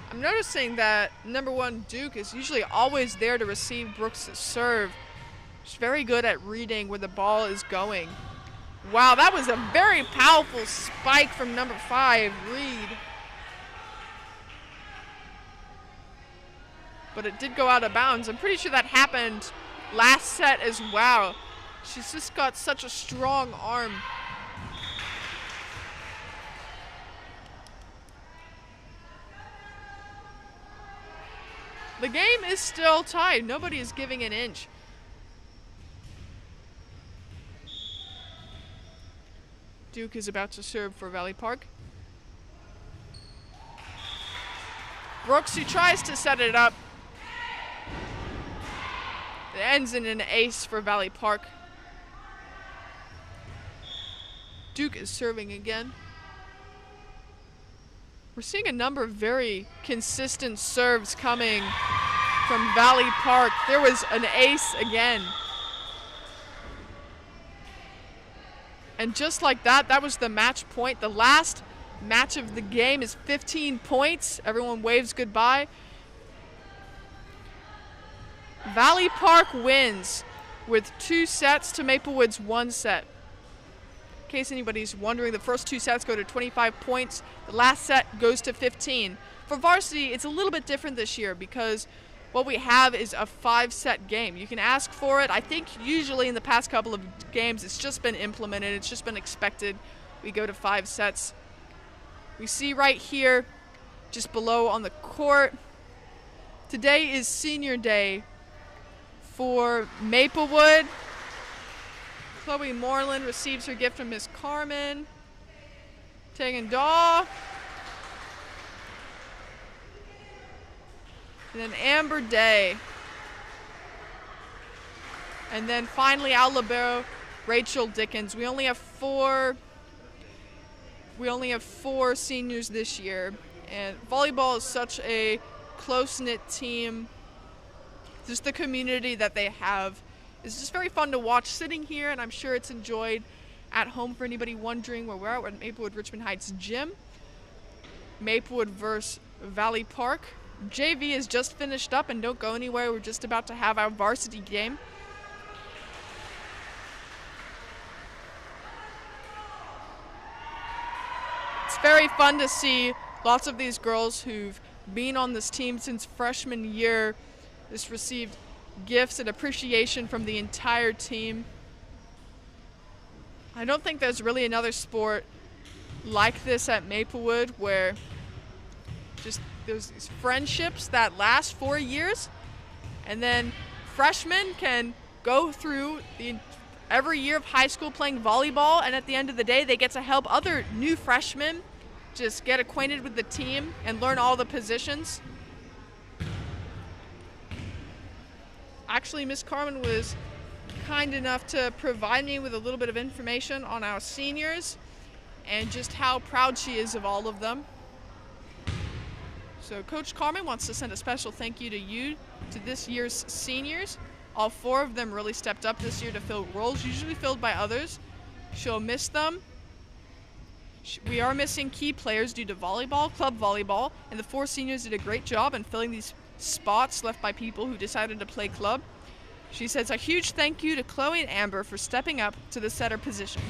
I'm noticing that number 1 Duke is usually always there to receive Brooks' serve. She's very good at reading where the ball is going. Wow, that was a very powerful spike from number 5, Reed. But it did go out of bounds. I'm pretty sure that happened last set as well. She's just got such a strong arm. The game is still tied. Nobody is giving an inch. Duke is about to serve for Valley Park. Brooks, who tries to set it up. It ends in an ace for Valley Park. Duke is serving again. We're seeing a number of very consistent serves coming from Valley Park. There was an ace again. And just like that, that was the match point. The last match of the game is 15 points. Everyone waves goodbye. Valley Park wins with 2 sets to Maplewood's 1 set. In case anybody's wondering, the first 2 sets go to 25 points. The last set goes to 15. For Varsity, it's a little bit different this year because what we have is a 5-set game. You can ask for it. I think usually in the past couple of games it's just been implemented. It's just been expected. We go to 5 sets. We see right here, just below on the court, today is senior day for Maplewood. Chloe Moreland receives her gift from Miss Carmen. Tegan Daw. And then Amber Day. And then finally, Al Libero, Rachel Dickens. We only have four seniors this year. And volleyball is such a close-knit team. Just the community that they have is just very fun to watch sitting here, and I'm sure it's enjoyed at home for anybody wondering where we're at. We're at Maplewood Richmond Heights Gym. Maplewood versus Valley Park. JV is just finished up, and don't go anywhere. We're just about to have our varsity game. It's very fun to see lots of these girls who've been on this team since freshman year just received gifts and appreciation from the entire team. I don't think there's really another sport like this at Maplewood where just there's these friendships that last 4 years, and then freshmen can go through every year of high school playing volleyball, and at the end of the day they get to help other new freshmen just get acquainted with the team and learn all the positions. Actually, Miss Carmen was kind enough to provide me with a little bit of information on our seniors and just how proud she is of all of them. So Coach Carmen wants to send a special thank you to this year's seniors. All 4 of them really stepped up this year to fill roles usually filled by others. She'll miss them. We are missing key players due to volleyball, club volleyball, and the 4 seniors did a great job in filling these spots left by people who decided to play club. She says a huge thank you to Chloe and Amber for stepping up to the setter position.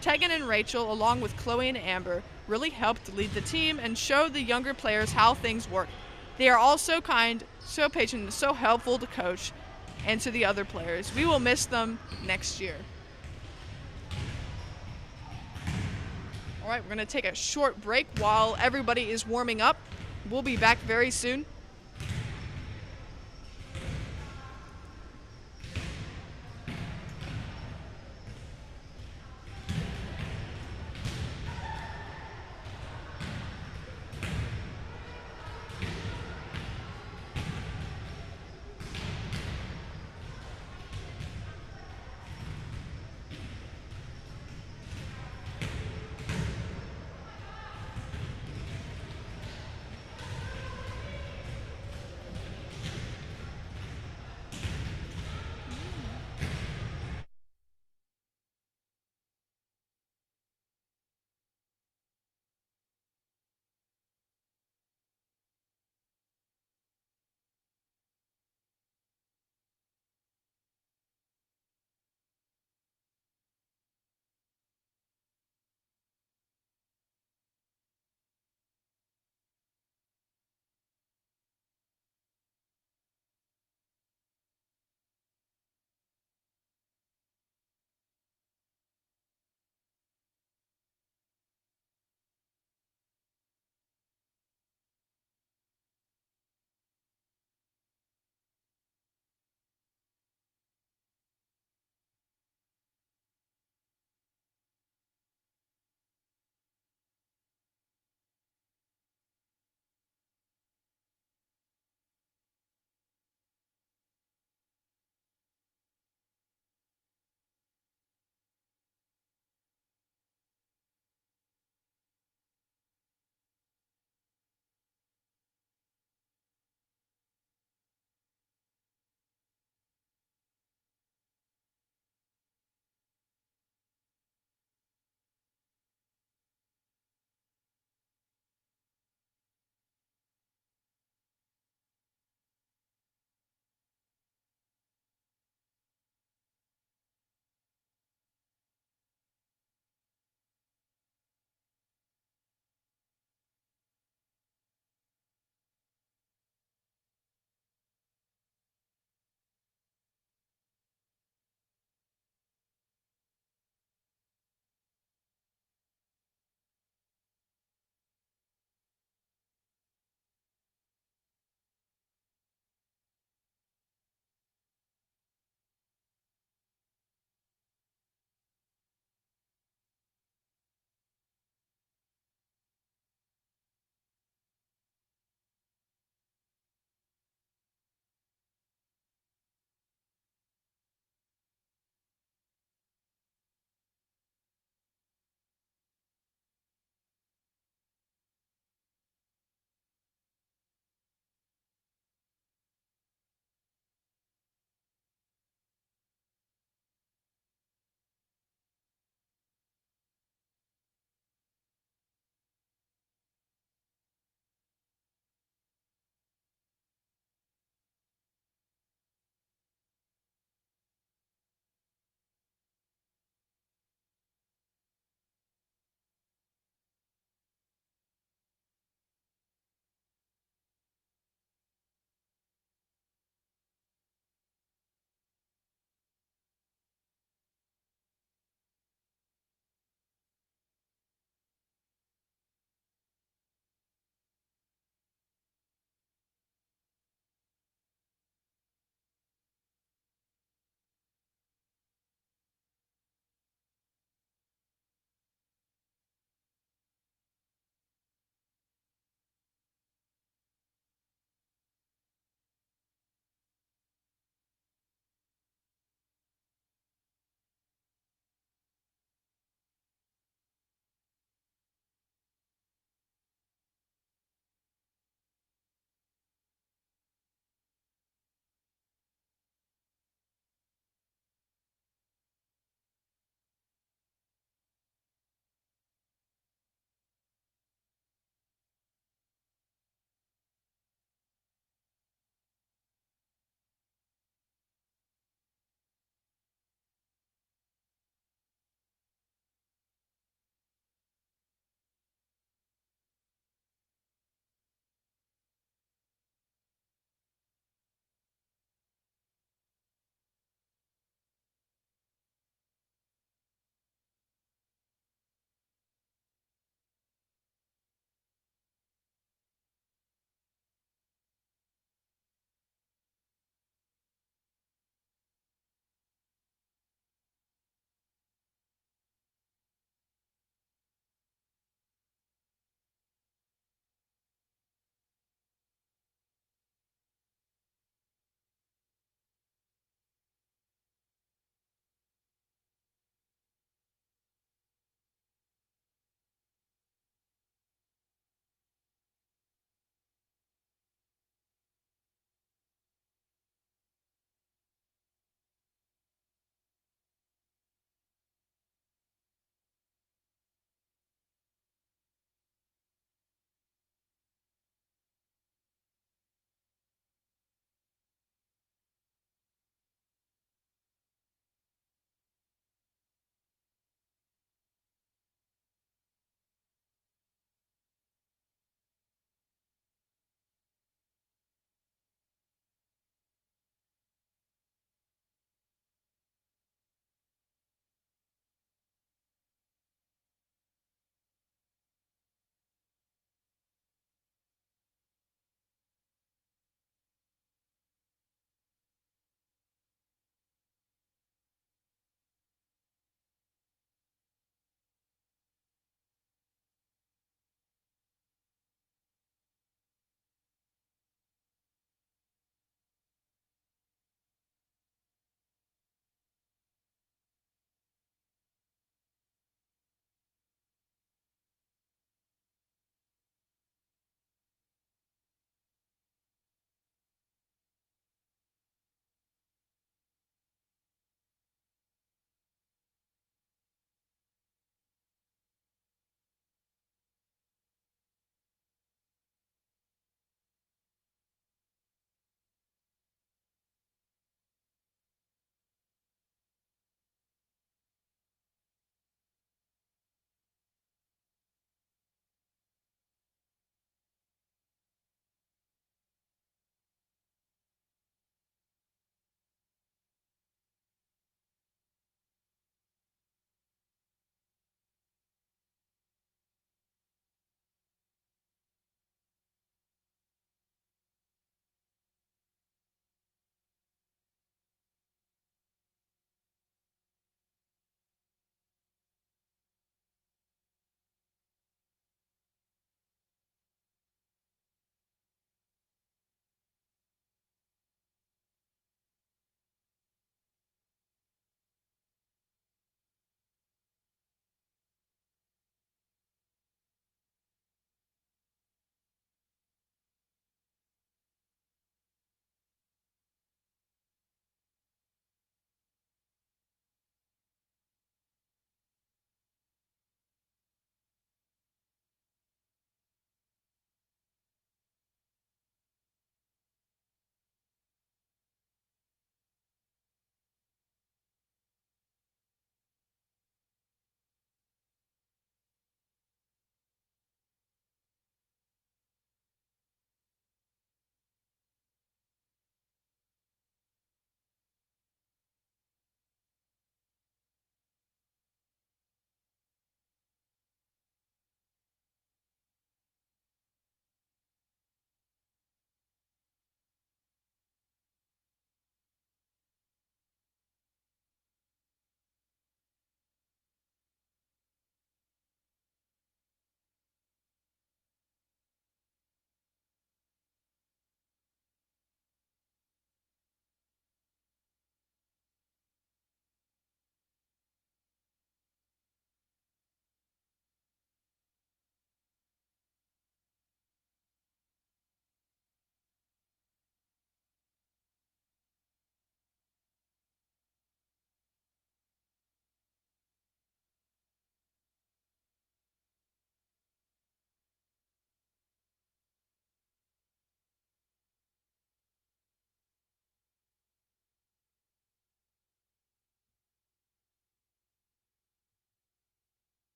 Tegan and Rachel, along with Chloe and Amber, really helped lead the team and show the younger players how things work. They are all so kind, so patient, and so helpful to coach and to the other players. We will miss them next year. All right, we're going to take a short break while everybody is warming up. We'll be back very soon.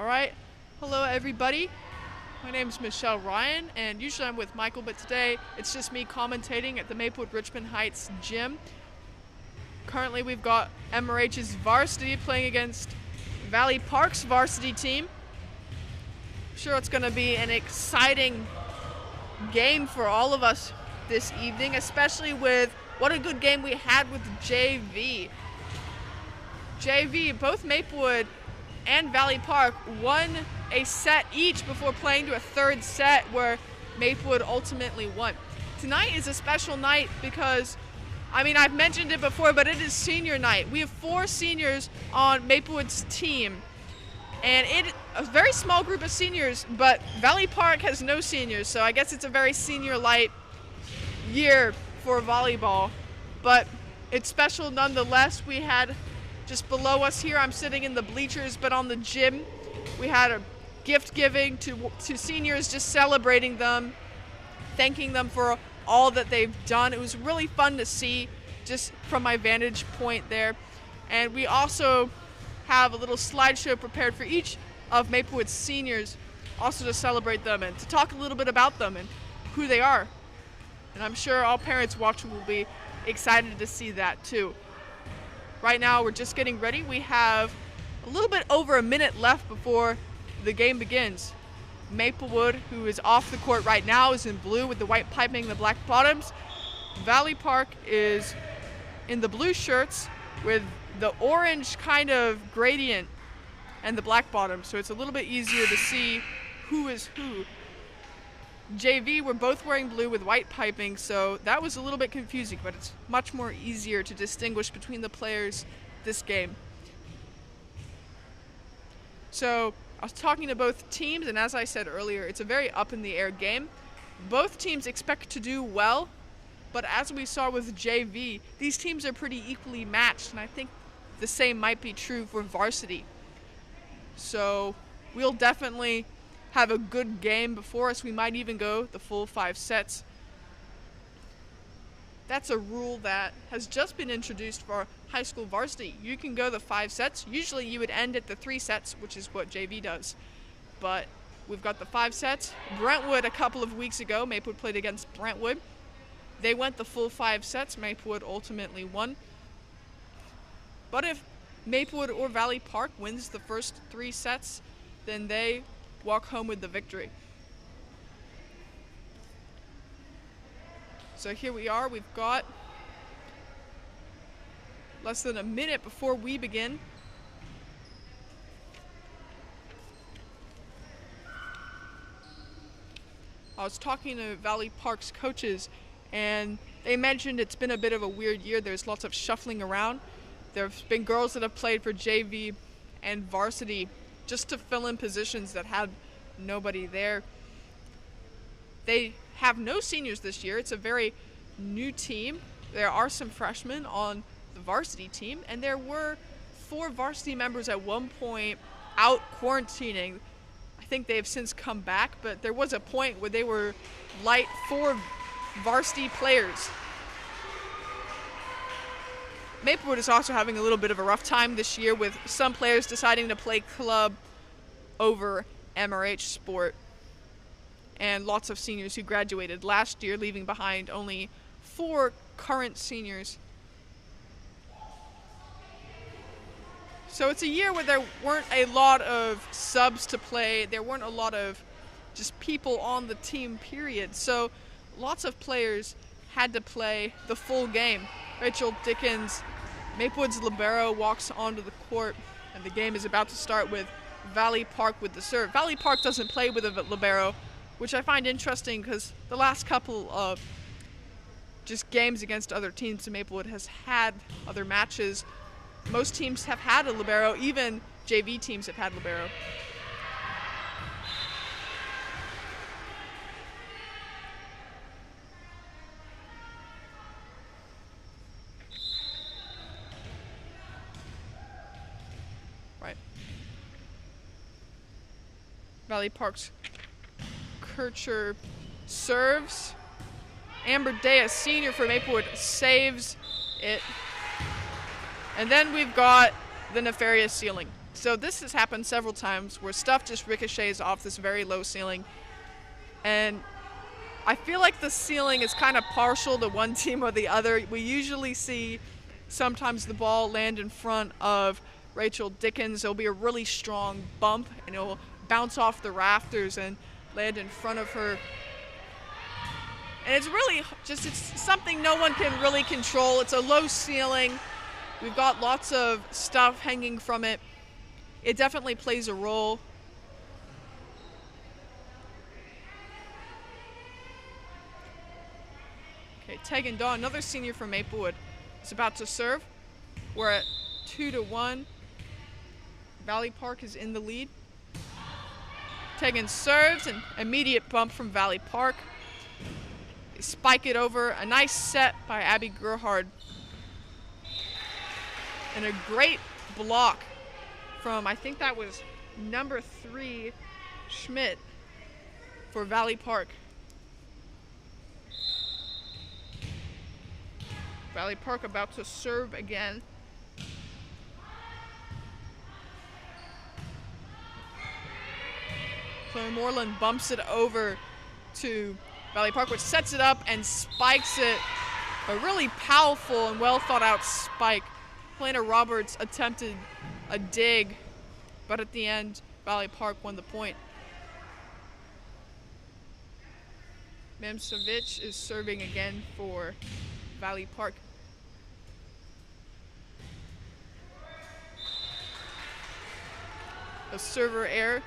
All right. Hello, everybody. My name is Michelle Ryan, and usually I'm with Michael, but today it's just me commentating at the Maplewood Richmond Heights gym. Currently, we've got MRH's Varsity playing against Valley Park's varsity team. I'm sure it's going to be an exciting game for all of us this evening, especially with what a good game we had with JV. Both Maplewood and Valley Park won a set each before playing to a third set where Maplewood ultimately won. Tonight is a special night because, I've mentioned it before, but it is senior night. We have 4 seniors on Maplewood's team, and a very small group of seniors, but Valley Park has no seniors, so I guess it's a very senior light year for volleyball, but it's special nonetheless. We had just below us here, I'm sitting in the bleachers, but on the gym, we had a gift giving to seniors, just celebrating them, thanking them for all that they've done. It was really fun to see just from my vantage point there. And we also have a little slideshow prepared for each of Maplewood's seniors, also to celebrate them and to talk a little bit about them and who they are. And I'm sure all parents watching will be excited to see that too. Right now, we're just getting ready. We have a little bit over a minute left before the game begins. Maplewood, who is off the court right now, is in blue with the white piping and the black bottoms. Valley Park is in the blue shirts with the orange kind of gradient and the black bottoms, so it's a little bit easier to see who is who. JV were both wearing blue with white piping, so that was a little bit confusing, but it's much more easier to distinguish between the players this game. So I was talking to both teams, and as I said earlier, it's a very up-in-the-air game. Both teams expect to do well, but as we saw with JV, these teams are pretty equally matched, and I think the same might be true for Varsity. So we'll definitely have a good game before us. We might even go the full 5 sets. That's a rule that has just been introduced for high school varsity. You can go the 5 sets. Usually you would end at the 3 sets, which is what JV does. But we've got the 5 sets. Brentwood, a couple of weeks ago, Maplewood played against Brentwood. They went the full 5 sets. Maplewood ultimately won. But if Maplewood or Valley Park wins the first 3 sets, then they walk home with the victory. So here we are. We've got less than a minute before we begin. I was talking to Valley Park's coaches, and they mentioned it's been a bit of a weird year. There's lots of shuffling around. There have been girls that have played for JV and Varsity just to fill in positions that had nobody there. They have no seniors this year. It's a very new team. There are some freshmen on the varsity team, and there were 4 varsity members at one point out quarantining. I think they have since come back, but there was a point where they were light 4 varsity players. Maplewood is also having a little bit of a rough time this year with some players deciding to play club over MRH sport, and lots of seniors who graduated last year, leaving behind only 4 current seniors. So it's a year where there weren't a lot of subs to play. There weren't a lot of just people on the team, period. So lots of players had to play the full game. Rachel Dickens, Maplewood's libero, walks onto the court, and the game is about to start with Valley Park with the serve. Valley Park doesn't play with a libero, which I find interesting because the last couple of just games against other teams, Maplewood has had other matches. Most teams have had a libero, even JV teams have had libero. Right. Valley Park's Kircher serves. Amber Day, a senior for Maplewood, saves it. And then we've got the nefarious ceiling. So this has happened several times where stuff just ricochets off this very low ceiling. And I feel like the ceiling is kind of partial to one team or the other. We usually see sometimes the ball land in front of Rachel Dickens. There'll be a really strong bump and it'll bounce off the rafters and land in front of her. And it's really just, it's something no one can really control. It's a low ceiling. We've got lots of stuff hanging from it. It definitely plays a role. Okay, Tegan Daw, another senior from Maplewood, is about to serve. We're at 2-1. Valley Park is in the lead. Tegan serves, an immediate bump from Valley Park. They spike it over. A nice set by Abby Gerhard. And a great block from, I think that was number 3, Schmidt, for Valley Park. Valley Park about to serve again. Chloe Moreland bumps it over to Valley Park, which sets it up and spikes it. A really powerful and well thought out spike. Helena Roberts attempted a dig, but at the end, Valley Park won the point. Memsovich is serving again for Valley Park. A server error.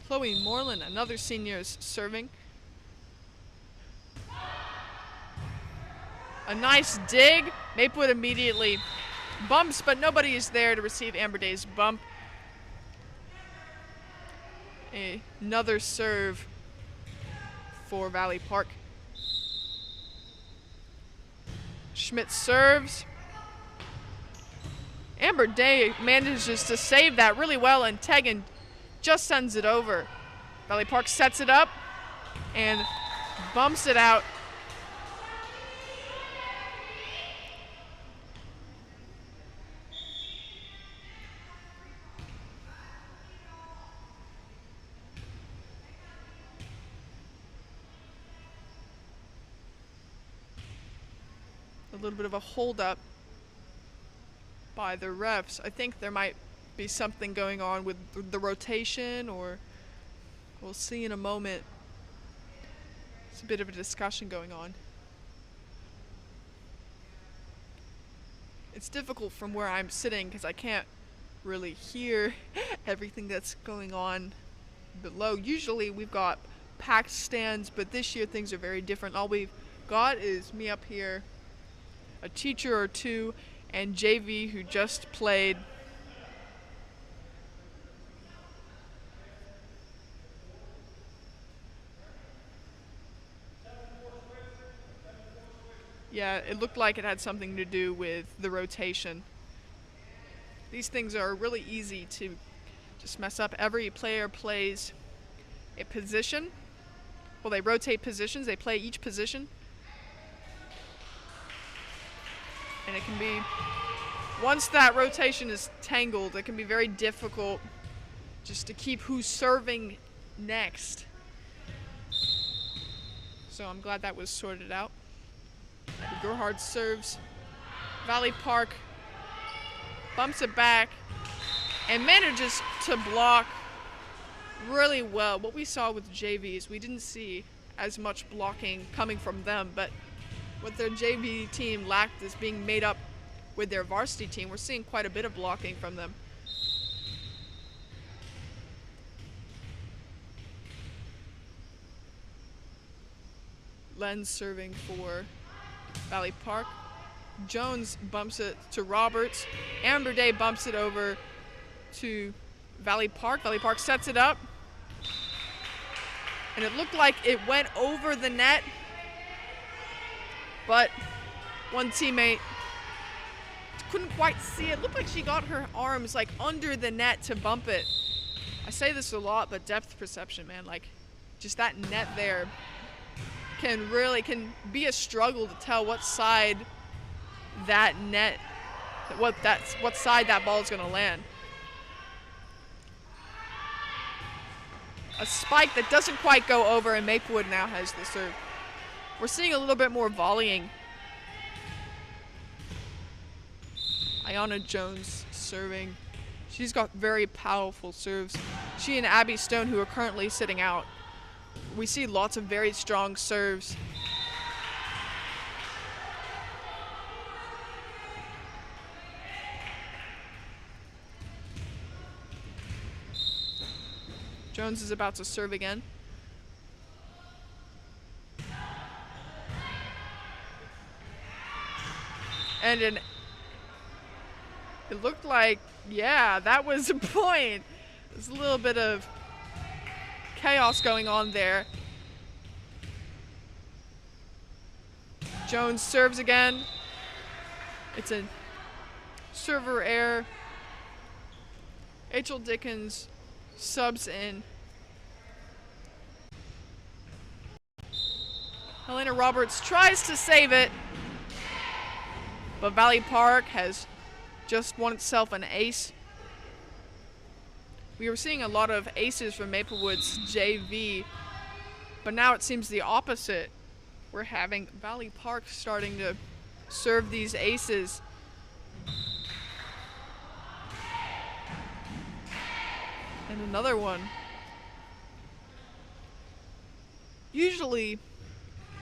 Chloe Moreland, another senior, is serving. A nice dig. Maplewood immediately bumps, but nobody is there to receive Amber Day's bump. Another serve for Valley Park. Schmidt serves. Amber Day manages to save that really well, and Tegan just sends it over. Valley Park sets it up and bumps it out. A little bit of a hold-up by the refs. I think there might be something going on with the rotation, or we'll see in a moment. It's a bit of a discussion going on. It's difficult from where I'm sitting because I can't really hear everything that's going on below. Usually we've got packed stands, but this year things are very different. All we've got is me up here, a teacher or two, and JV who just played. Yeah, it looked like it had something to do with the rotation. These things are really easy to just mess up. Every player plays a position. Well, they rotate positions. They play each position. And it can be, once that rotation is tangled, it can be very difficult just to keep who's serving next. So I'm glad that was sorted out. Gerhard serves. Valley Park bumps it back and manages to block really well. What we saw with JVs, we didn't see as much blocking coming from them, but what their JV team lacked is being made up with their varsity team. We're seeing quite a bit of blocking from them. Lenz serving for Valley Park. Jones bumps it to Roberts. Amber Day bumps it over to Valley Park. Valley Park sets it up. And it looked like it went over the net, but one teammate couldn't quite see it. It looked like she got her arms like under the net to bump it. I say this a lot, but depth perception, man, like just that net there. can be a struggle to tell what side that net, what side that ball is going to land. A spike that doesn't quite go over, and Maplewood now has the serve. We're seeing a little bit more volleying. Ayana Jones serving. She's got very powerful serves. She and Abby Stone, who are currently sitting out. We see lots of very strong serves. Jones is about to serve again. And it looked like, yeah, that was a point. There's a little bit of chaos going on there. Jones serves again. It's a server error. Rachel Dickens subs in. Helena Roberts tries to save it, but Valley Park has just won itself an ace. We were seeing a lot of aces from Maplewood's JV, but now it seems the opposite. We're having Valley Park starting to serve these aces. And another one. Usually,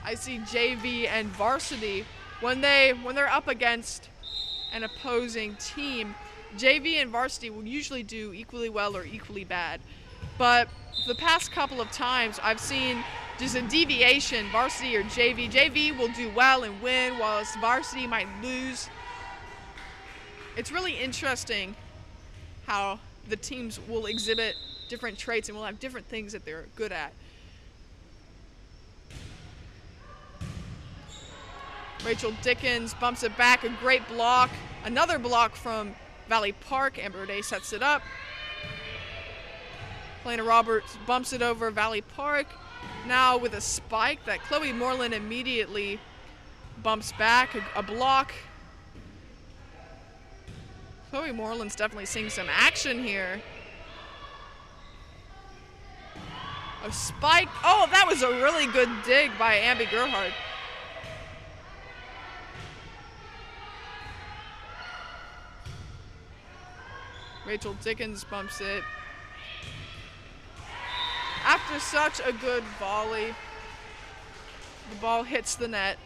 I see JV and Varsity when they're up against an opposing team. JV and Varsity will usually do equally well or equally bad. But the past couple of times, I've seen just a deviation, Varsity or JV. JV will do well and win, whilst Varsity might lose. It's really interesting how the teams will exhibit different traits and will have different things that they're good at. Rachel Dickens bumps it back, a great block. Another block from Valley Park. Amber Day sets it up. Helena Roberts bumps it over Valley Park. Now with a spike that Chloe Moreland immediately bumps back, a block. Chloe Moreland's definitely seeing some action here. A spike. Oh, that was a really good dig by Amby Gerhard. Rachel Dickens bumps it. After such a good volley, the ball hits the net.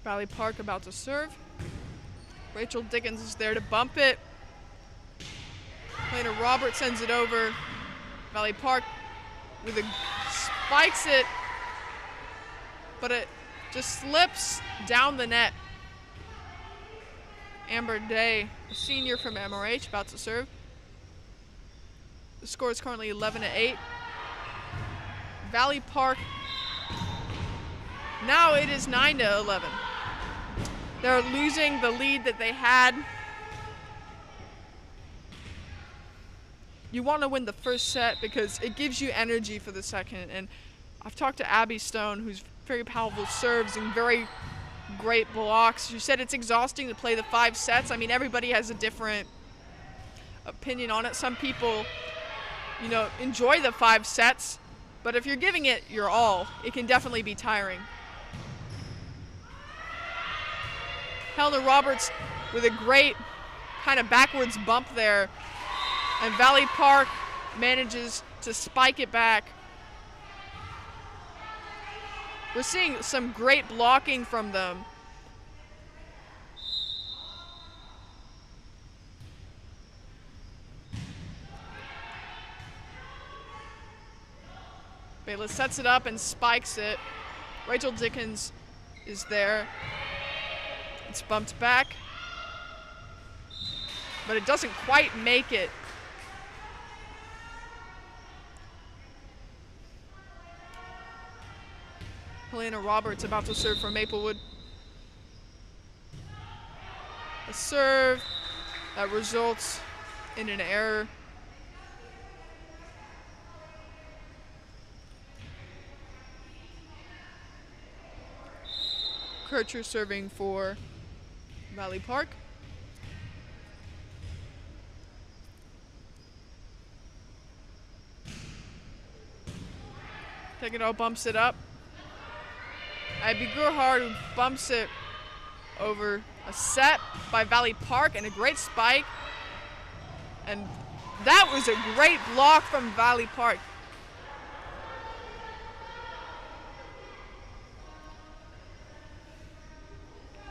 Valley Park about to serve. Rachel Dickens is there to bump it. Helena Roberts sends it over. Valley Park with a spikes it, but it just slips down the net. Amber Day, a senior from MRH, about to serve. The score is currently 11-8. Valley Park, now it is 9-11. They're losing the lead that they had. You want to win the first set because it gives you energy for the second. And I've talked to Abby Stone, who's very powerful serves and very great blocks. She said it's exhausting to play the 5 sets. I mean, everybody has a different opinion on it. Some people, enjoy the 5 sets, but if you're giving it your all, it can definitely be tiring. Helena Roberts with a great kind of backwards bump there. And Valley Park manages to spike it back. We're seeing some great blocking from them. Bayless sets it up and spikes it. Rachel Dickens is there. It's bumped back, but it doesn't quite make it. Helena Roberts about to serve for Maplewood. A serve that results in an error. Kircher serving for Valley Park. Tegendall bumps it up. Abby Gerhard bumps it over. A set by Valley Park and a great spike. And that was a great block from Valley Park.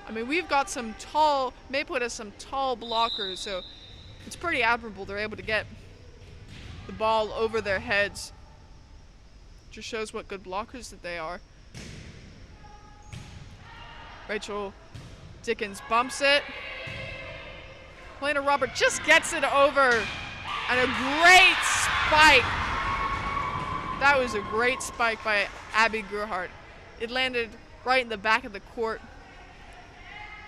I mean, we've got some tall, Maplewood has some tall blockers, so it's pretty admirable they're able to get the ball over their heads. Just shows what good blockers that they are. Rachel Dickens bumps it. Helena Robert just gets it over. And a great spike. That was a great spike by Abby Gerhardt. It landed right in the back of the court.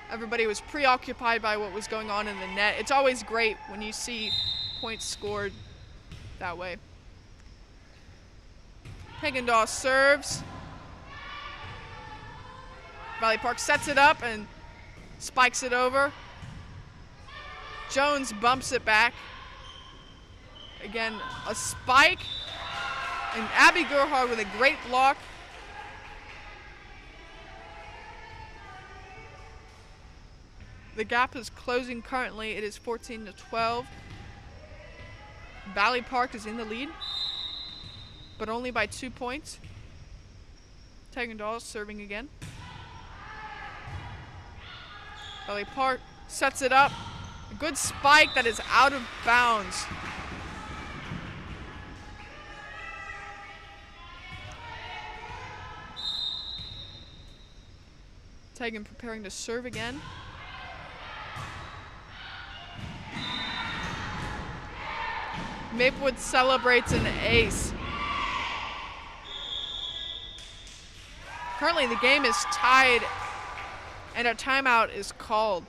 Everybody was preoccupied by what was going on in the net. It's always great when you see points scored that way. Tegendall serves. Valley Park sets it up and spikes it over. Jones bumps it back. Again, a spike. And Abby Gerhard with a great block. The gap is closing currently. It is 14-12. Valley Park is in the lead, but only by 2 points. Tegendall serving again. Valley Park sets it up. A good spike that is out of bounds. Tegan preparing to serve again. Maplewood celebrates an ace. Currently the game is tied and a timeout is called.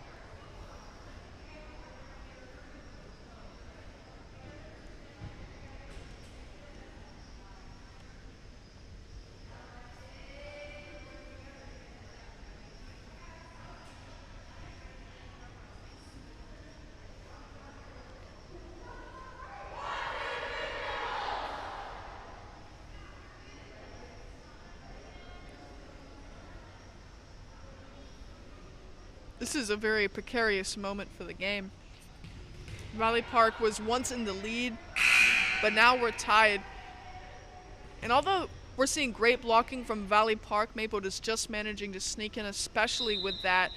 This is a very precarious moment for the game. Valley Park was once in the lead, but now we're tied. And although we're seeing great blocking from Valley Park, Maplewood is just managing to sneak in, especially with that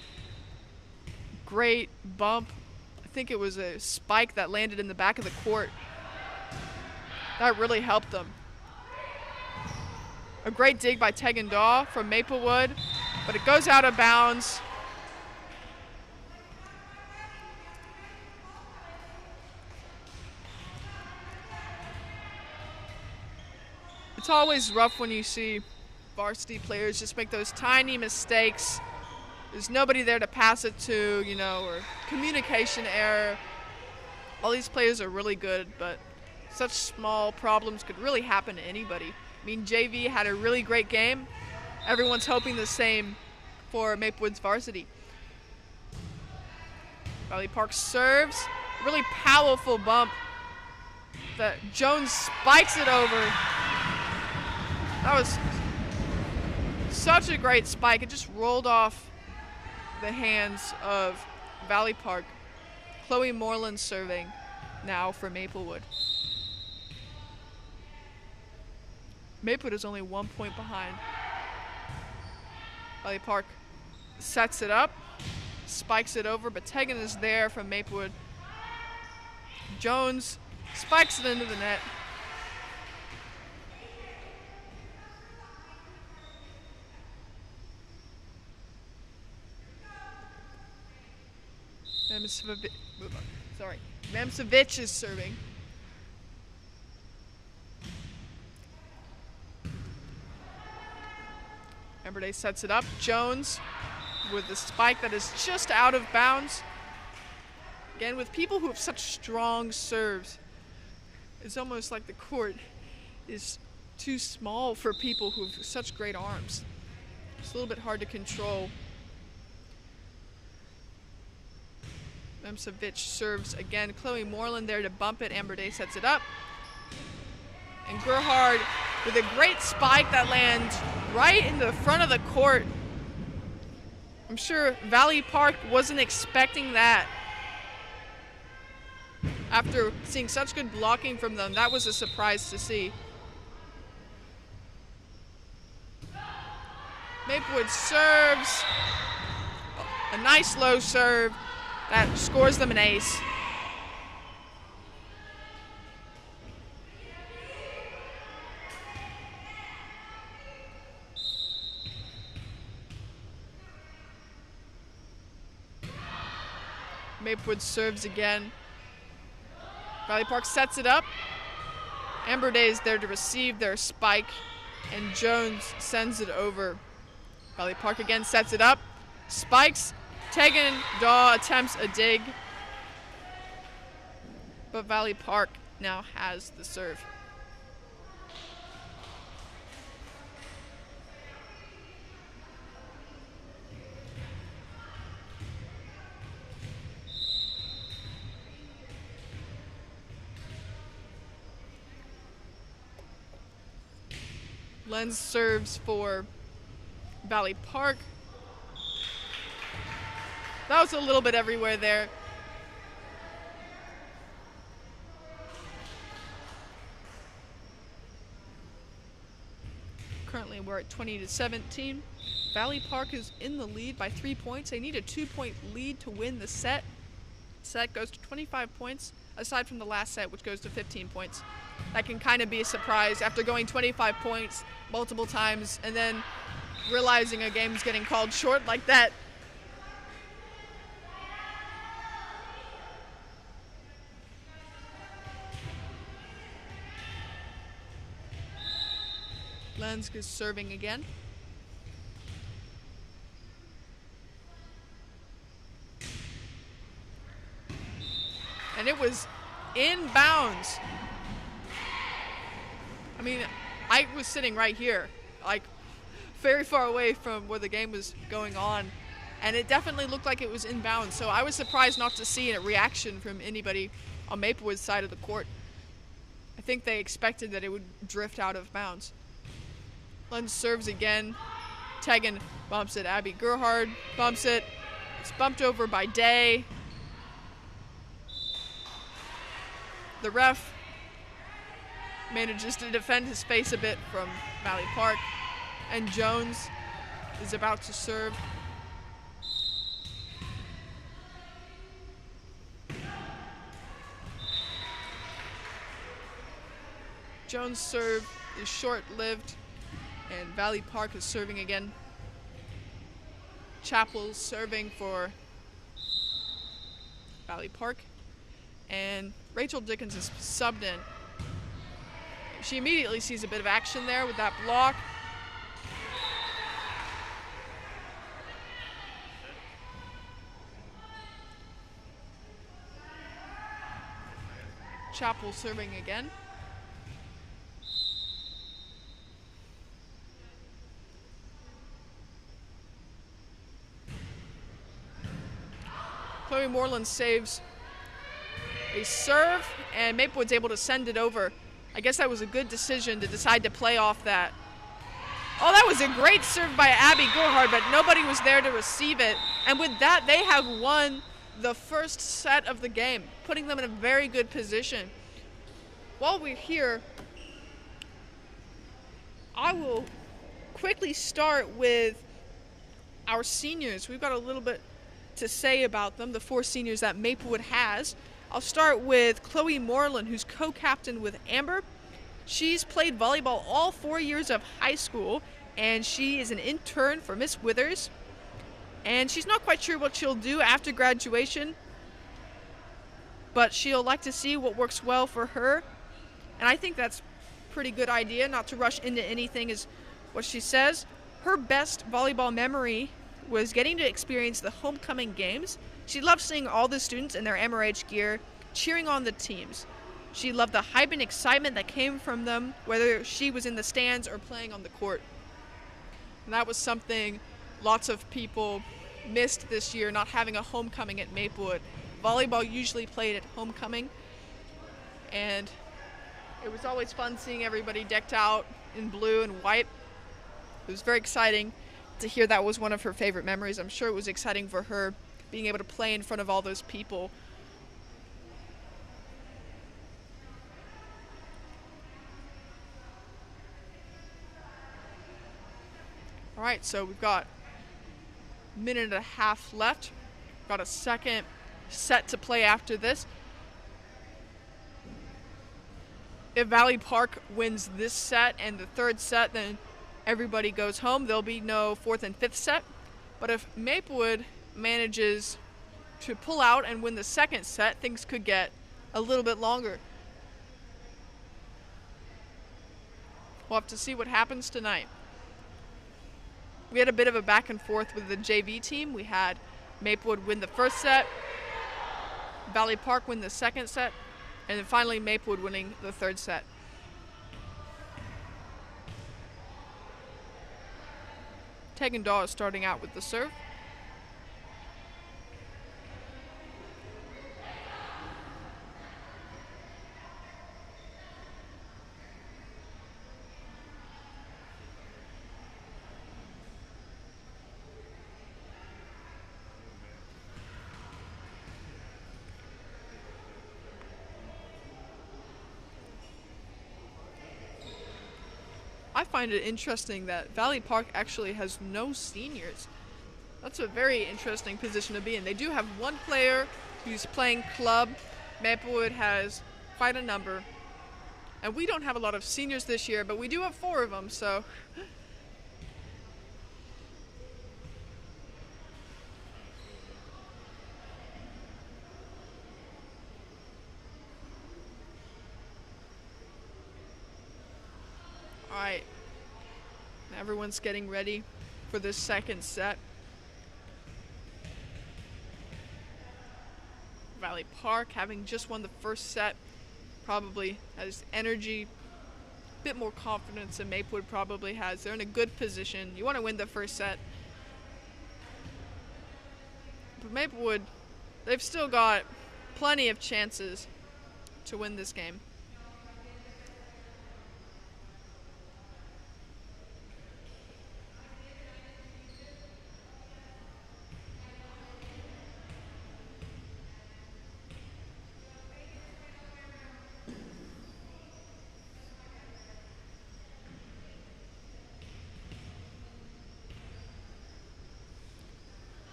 great bump. I think it was a spike that landed in the back of the court. That really helped them. A great dig by Tegendall from Maplewood, but it goes out of bounds. It's always rough when you see varsity players just make those tiny mistakes. There's nobody there to pass it to, you know, or communication error. All these players are really good, but such small problems could really happen to anybody. I mean, JV had a really great game. Everyone's hoping the same for Maplewood's varsity. Valley Park serves. Really powerful bump that Jones spikes it over. That was such a great spike. It just rolled off the hands of Valley Park. Chloe Moreland serving now for Maplewood. Maplewood is only 1 point behind. Valley Park sets it up, spikes it over, but Tegan is there from Maplewood. Jones spikes it into the net. Mamsevich is serving. Emberday sets it up. Jones with the spike that is just out of bounds. Again, with people who have such strong serves, it's almost like the court is too small for people who have such great arms. It's a little bit hard to control. Memcevic serves again. Chloe Moreland there to bump it. Amber Day sets it up. And Gerhard with a great spike that lands right in the front of the court. I'm sure Valley Park wasn't expecting that. After seeing such good blocking from them, that was a surprise to see. Maplewood serves. A nice low serve that scores them an ace. Maplewood serves again. Valley Park sets it up. Amber Day is there to receive their spike, and Jones sends it over. Valley Park again sets it up. Spikes. Tegan Daw attempts a dig, but Valley Park now has the serve. Lenz serves for Valley Park. That was a little bit everywhere there. Currently we're at 20-17. Valley Park is in the lead by 3 points. They need a 2-point lead to win the set. Set goes to 25 points, aside from the last set, which goes to 15 points. That can kind of be a surprise after going 25 points multiple times and then realizing a game's getting called short like that. Lenz is serving again. And it was inbounds. I mean, I was sitting right here, like very far away from where the game was going on, and it definitely looked like it was inbounds. So I was surprised not to see a reaction from anybody on Maplewood's side of the court. I think they expected that it would drift out of bounds. Lenz serves again. Tegan bumps it. Abby Gerhard bumps it. It's bumped over by Day. The ref manages to defend his face a bit from Valley Park. And Jones is about to serve. Jones' serve is short-lived, and Valley Park is serving again. Chappell's serving for Valley Park, and Rachel Dickens is subbed in. She immediately sees a bit of action there with that block. Chappell serving again. Chloe Moreland saves a serve, and Maplewood's able to send it over. I guess that was a good decision to decide to play off that. Oh, that was a great serve by Abby Gerhard, but nobody was there to receive it. And with that, they have won the first set of the game, putting them in a very good position. While we're here, I will quickly start with our seniors. We've got a little bit to say about them, the 4 seniors that Maplewood has. I'll start with Chloe Moreland, who's co-captain with Amber. She's played volleyball all 4 years of high school, and she is an intern for Miss Withers. And she's not quite sure what she'll do after graduation, but she'll like to see what works well for her. And I think that's a pretty good idea, not to rush into anything is what she says. Her best volleyball memory was getting to experience the homecoming games She loved seeing all the students in their MRH gear cheering on the teams. She loved the hype and excitement that came from them, whether she was in the stands or playing on the court. And that was something lots of people missed this year, not having a homecoming at Maplewood. Volleyball usually played at homecoming, and it was always fun seeing everybody decked out in blue and white. It was very exciting to hear that was one of her favorite memories. I'm sure it was exciting for her being able to play in front of all those people. All right, so we've got a minute and a half left. Got a second set to play after this. If Valley Park wins this set and the third set, then everybody goes home. There'll be no fourth and fifth set. But if Maplewood manages to pull out and win the second set, things could get a little bit longer. We'll have to see what happens tonight. We had a bit of a back and forth with the JV team. We had Maplewood win the first set, Valley Park win the second set, and then finally Maplewood winning the third set. Tegan Daw is starting out with the serve. I find it interesting that Valley Park actually has no seniors. That's a very interesting position to be in. They do have one player who's playing club. Maplewood has quite a number. And we don't have a lot of seniors this year, but we do have 4 of them, so. All right. Everyone's getting ready for this second set. Valley Park, having just won the first set, probably has energy, a bit more confidence than Maplewood probably has. They're in a good position. You want to win the first set. But Maplewood, they've still got plenty of chances to win this game.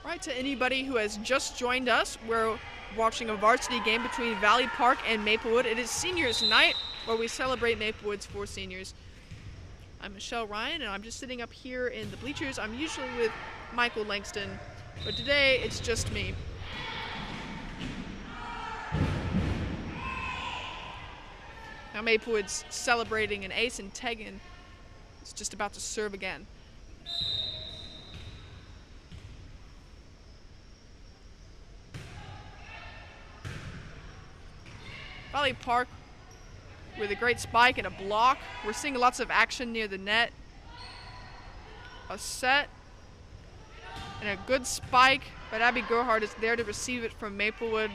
Right, to anybody who has just joined us, we're watching a varsity game between Valley Park and Maplewood. It is seniors night, where we celebrate Maplewood's 4 seniors. I'm Michelle Ryan, and I'm just sitting up here in the bleachers. I'm usually with Michael Langston, but today it's just me. Now Maplewood's celebrating an ace, and Tegan is just about to serve again. Valley Park with a great spike and a block. We're seeing lots of action near the net. A set and a good spike, but Abby Gerhardt is there to receive it from Maplewood.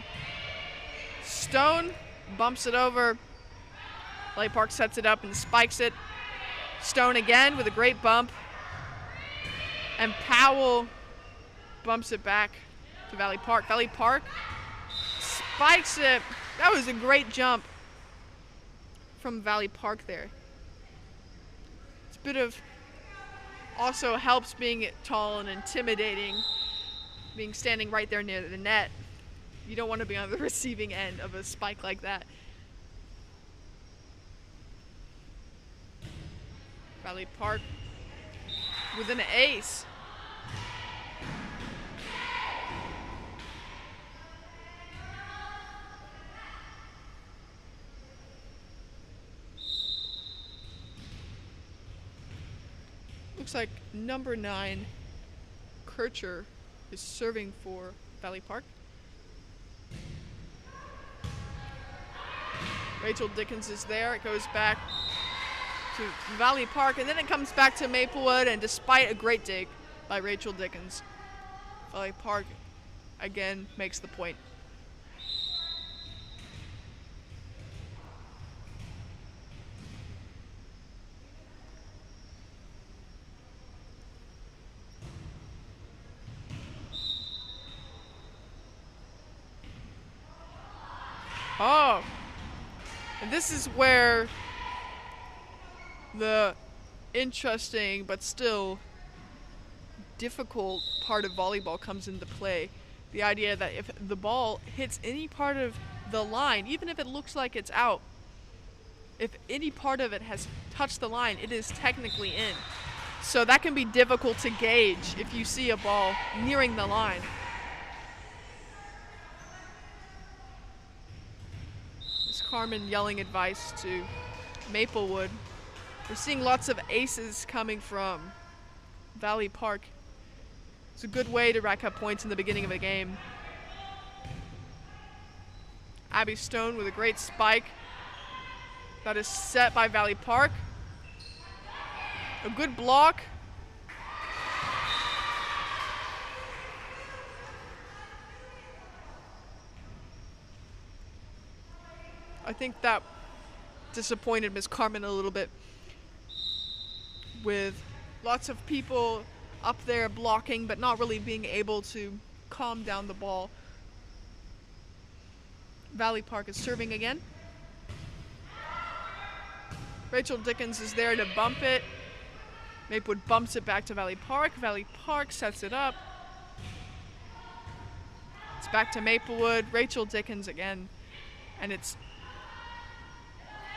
Stone bumps it over. Valley Park sets it up and spikes it. Stone again with a great bump. And Powell bumps it back to Valley Park. Valley Park spikes it. That was a great jump from Valley Park there. It's a bit of, also helps being tall and intimidating, being standing right there near the net. You don't want to be on the receiving end of a spike like that. Valley Park with an ace. Looks like number 9, Kircher, is serving for Valley Park. Rachel Dickens is there. It goes back to Valley Park, and then it comes back to Maplewood, and despite a great dig by Rachel Dickens, Valley Park again makes the point. Oh, and this is where the interesting but still difficult part of volleyball comes into play. The idea that if the ball hits any part of the line, even if it looks like it's out, if any part of it has touched the line, it is technically in. So that can be difficult to gauge if you see a ball nearing the line. Carmen yelling advice to Maplewood. We're seeing lots of aces coming from Valley Park. It's a good way to rack up points in the beginning of a game. Abby Stone with a great spike. That is set by Valley Park. A good block. I think that disappointed Miss Carmen a little bit, with lots of people up there blocking but not really being able to calm down the ball. Valley Park is serving again. Rachel Dickens is there to bump it. Maplewood bumps it back to Valley Park. Valley Park sets it up. It's back to Maplewood. Rachel Dickens again. And it's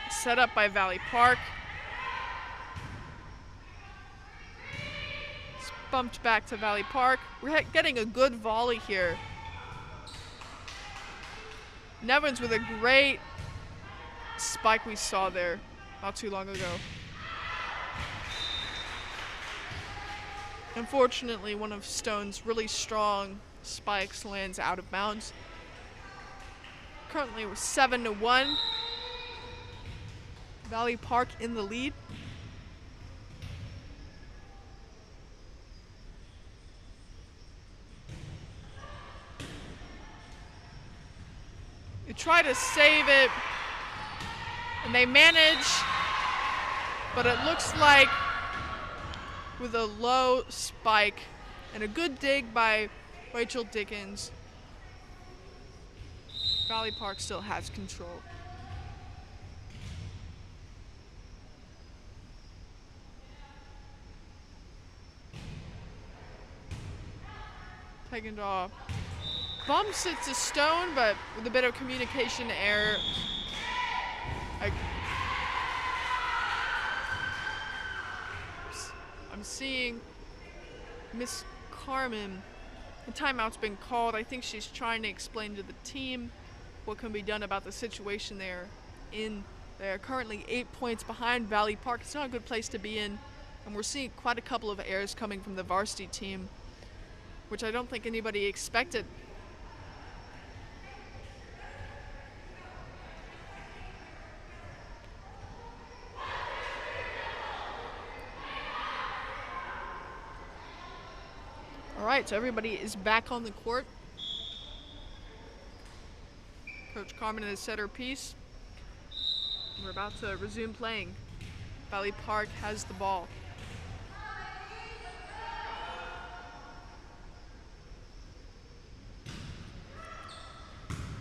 set up by Valley Park. It's bumped back to Valley Park. We're getting a good volley here. Nevins with a great spike we saw there not too long ago. Unfortunately, one of Stone's really strong spikes lands out of bounds. Currently we're 7-1. Valley Park in the lead. They try to save it, and they manage, but it looks like with a low spike and a good dig by Rachel Dickens, Valley Park still has control. Tegendahl bumps it to Stone, but with a bit of communication error. I'm seeing Miss Carmen. The timeout's been called. I think she's trying to explain to the team what can be done about the situation they're in. They're currently 8 points behind Valley Park. It's not a good place to be in. And we're seeing quite a couple of errors coming from the varsity team, which I don't think anybody expected. All right, so everybody is back on the court. Coach Carmen has set her piece. We're about to resume playing. Valley Park has the ball.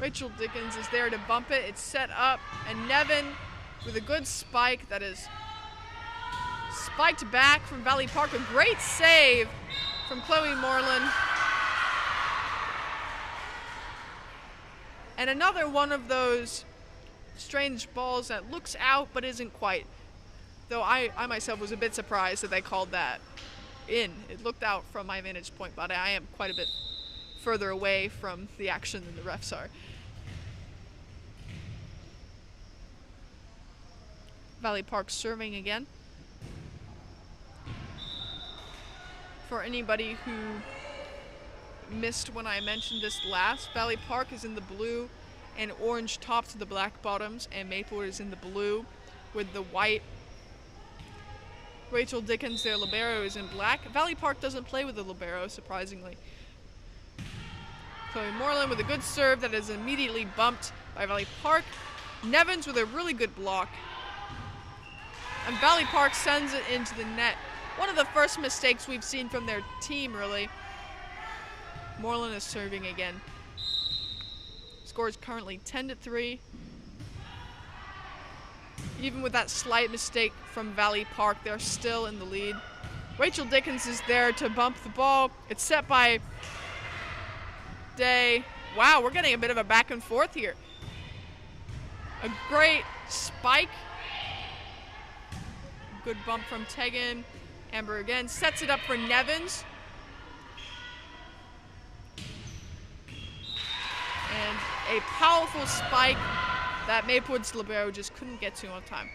Rachel Dickens is there to bump it. It's set up, and Nevin with a good spike that is spiked back from Valley Park. A great save from Chloe Moreland. And another one of those strange balls that looks out but isn't quite. Though I myself was a bit surprised that they called that in. It looked out from my vantage point, but I am quite a bit further away from the action than the refs are. Valley Park serving again. For anybody who missed when I mentioned this last, Valley Park is in the blue and orange top to the black bottoms, and Maplewood is in the blue with the white. Rachel Dickens, their libero, is in black. Valley Park doesn't play with the libero, surprisingly. Chloe Moreland with a good serve that is immediately bumped by Valley Park. Nevins with a really good block. And Valley Park sends it into the net. One of the first mistakes we've seen from their team, really. Moreland is serving again. Score is currently 10-3. Even with that slight mistake from Valley Park, they're still in the lead. Rachel Dickens is there to bump the ball. It's set by Day. Wow, we're getting a bit of a back and forth here. A great spike. Good bump from Tegan. Amber again sets it up for Nevins. And a powerful spike that Maplewood's libero just couldn't get to on time.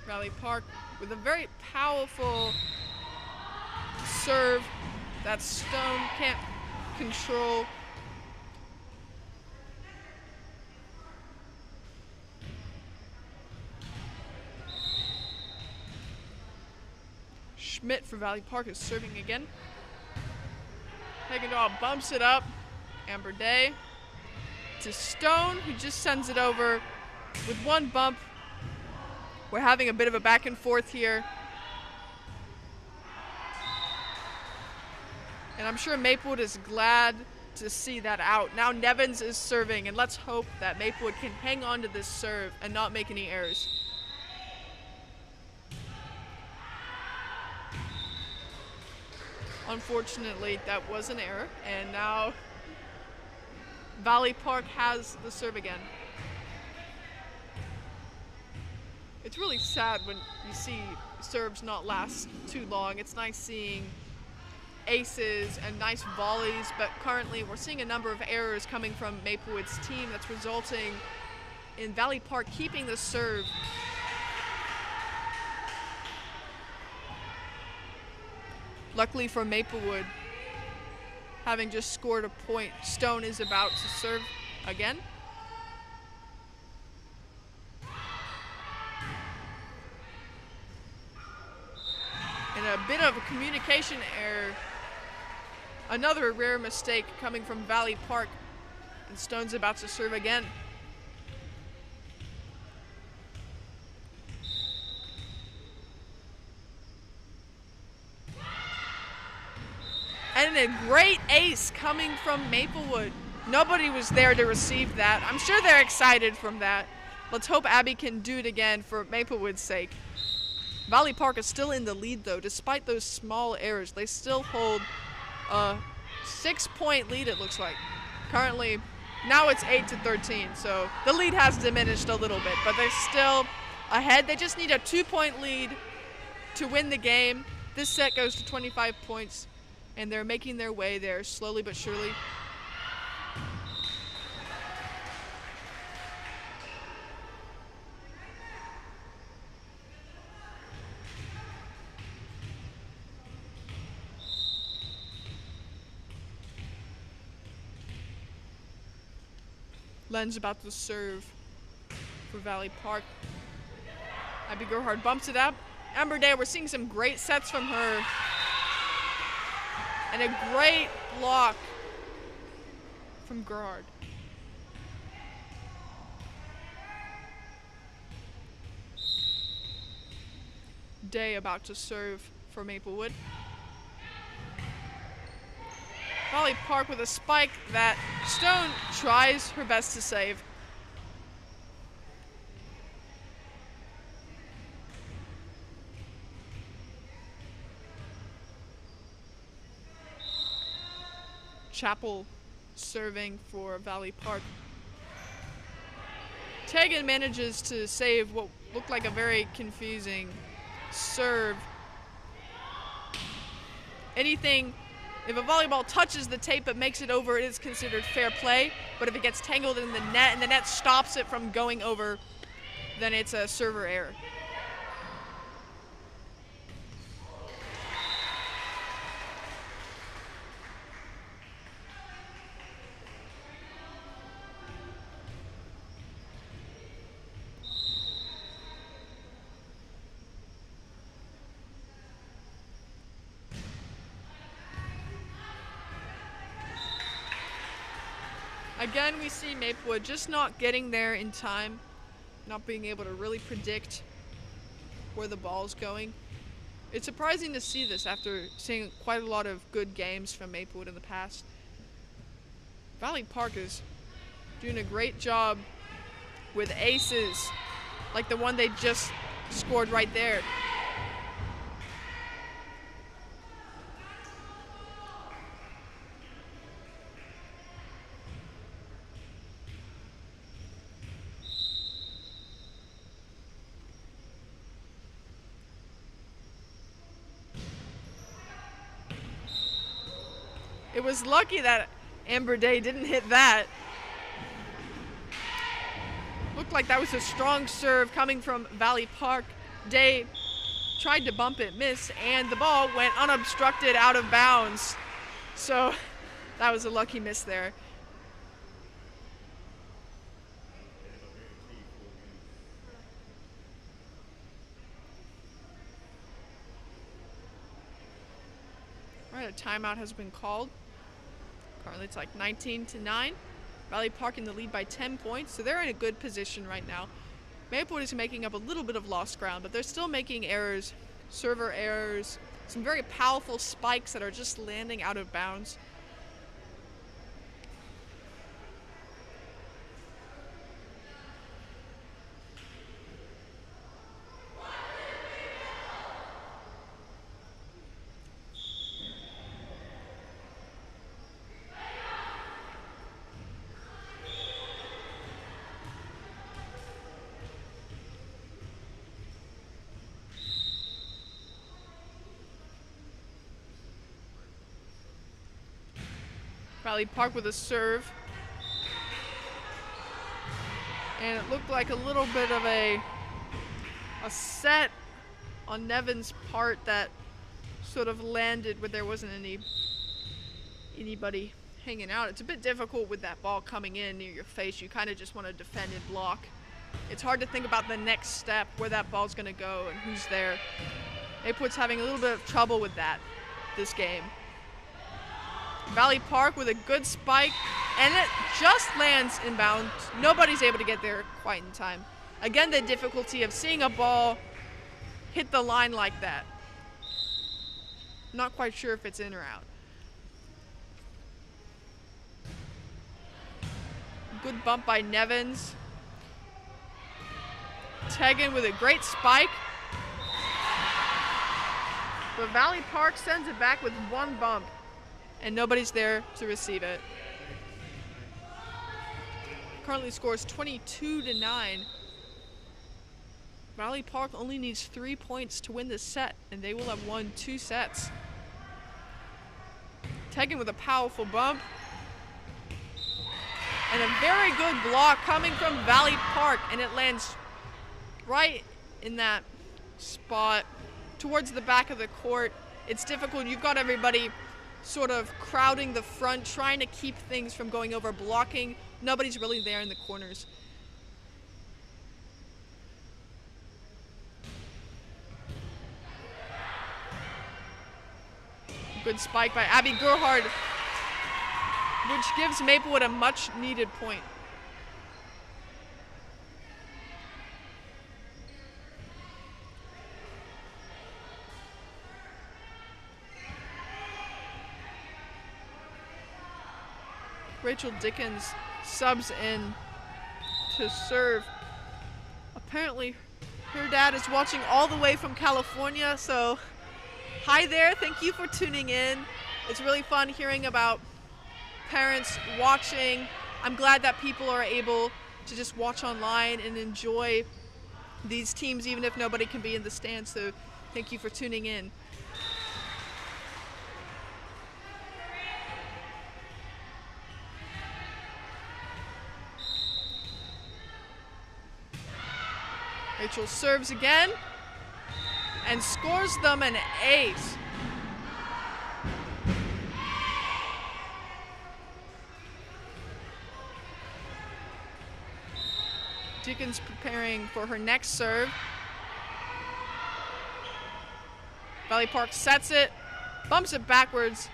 Valley Park with a very powerful serve that Stone can't control. Schmidt for Valley Park is serving again. Heggendahl bumps it up. Amber Day to Stone, who just sends it over with one bump. We're having a bit of a back and forth here. And I'm sure Maplewood is glad to see that out. Now Nevins is serving, and let's hope that Maplewood can hang on to this serve and not make any errors. Unfortunately, that was an error, and now Valley Park has the serve again. It's really sad when you see serves not last too long. It's nice seeing aces and nice volleys, but currently we're seeing a number of errors coming from Maplewood's team that's resulting in Valley Park keeping the serve. Luckily for Maplewood, having just scored a point, Stone is about to serve again. And a bit of a communication error. Another rare mistake coming from Valley Park. And Stone's about to serve again. And a great ace coming from Maplewood. Nobody was there to receive that. I'm sure they're excited from that. Let's hope Abby can do it again for Maplewood's sake. Valley Park is still in the lead, though. Despite those small errors, they still hold a 6-point lead, it looks like. Currently, now it's 8-13, so the lead has diminished a little bit, but they're still ahead. They just need a 2-point lead to win the game. This set goes to 25 points, and they're making their way there slowly but surely. Len's about to serve for Valley Park. Abby Gerhard bumps it up. Amber Day, we're seeing some great sets from her. And a great block from Gerhard. Day about to serve for Maplewood. Valley Park with a spike that Stone tries her best to save. Chappell serving for Valley Park. Tegan manages to save what looked like a very confusing serve. If a volleyball touches the tape but makes it over, it is considered fair play. But if it gets tangled in the net and the net stops it from going over, then it's a server error. Again, we see Maplewood just not getting there in time, not being able to really predict where the ball's going. It's surprising to see this after seeing quite a lot of good games from Maplewood in the past. Valley Park is doing a great job with aces, like the one they just scored right there. It was lucky that Amber Day didn't hit that. Looked like that was a strong serve coming from Valley Park. Day tried to bump it, missed, and the ball went unobstructed out of bounds. So that was a lucky miss there. All right, a timeout has been called. Currently it's like 19-9. Valley Park in the lead by 10 points, so they're in a good position right now. Maplewood is making up a little bit of lost ground, but they're still making errors, server errors, some very powerful spikes that are just landing out of bounds. Valley Park with a serve. And it looked like a little bit of a set on Nevin's part that sort of landed where there wasn't anybody hanging out. It's a bit difficult with that ball coming in near your face. You kind of just want to defend and block. It's hard to think about the next step, where that ball's going to go and who's there. Maplewood's having a little bit of trouble with that this game. Valley Park with a good spike, and it just lands inbound. Nobody's able to get there quite in time. Again, the difficulty of seeing a ball hit the line like that. Not quite sure if it's in or out. Good bump by Nevins. Tegan with a great spike. But Valley Park sends it back with one bump, and nobody's there to receive it. Currently scores 22-9. Valley Park only needs 3 points to win this set, and they will have won 2 sets. Tegan with a powerful bump. And a very good block coming from Valley Park, and it lands right in that spot towards the back of the court. It's difficult. You've got everybody sort of crowding the front, trying to keep things from going over, blocking. Nobody's really there in the corners. Good spike by Abby Gerhard, which gives Maplewood a much needed point. Rachel Dickens subs in to serve. Apparently her dad is watching all the way from California, so hi there, thank you for tuning in. It's really fun hearing about parents watching. I'm glad that people are able to just watch online and enjoy these teams even if nobody can be in the stands, so thank you for tuning in. Rachel serves again and scores them an ace. Dickens preparing for her next serve. Valley Park sets it, bumps it backwards.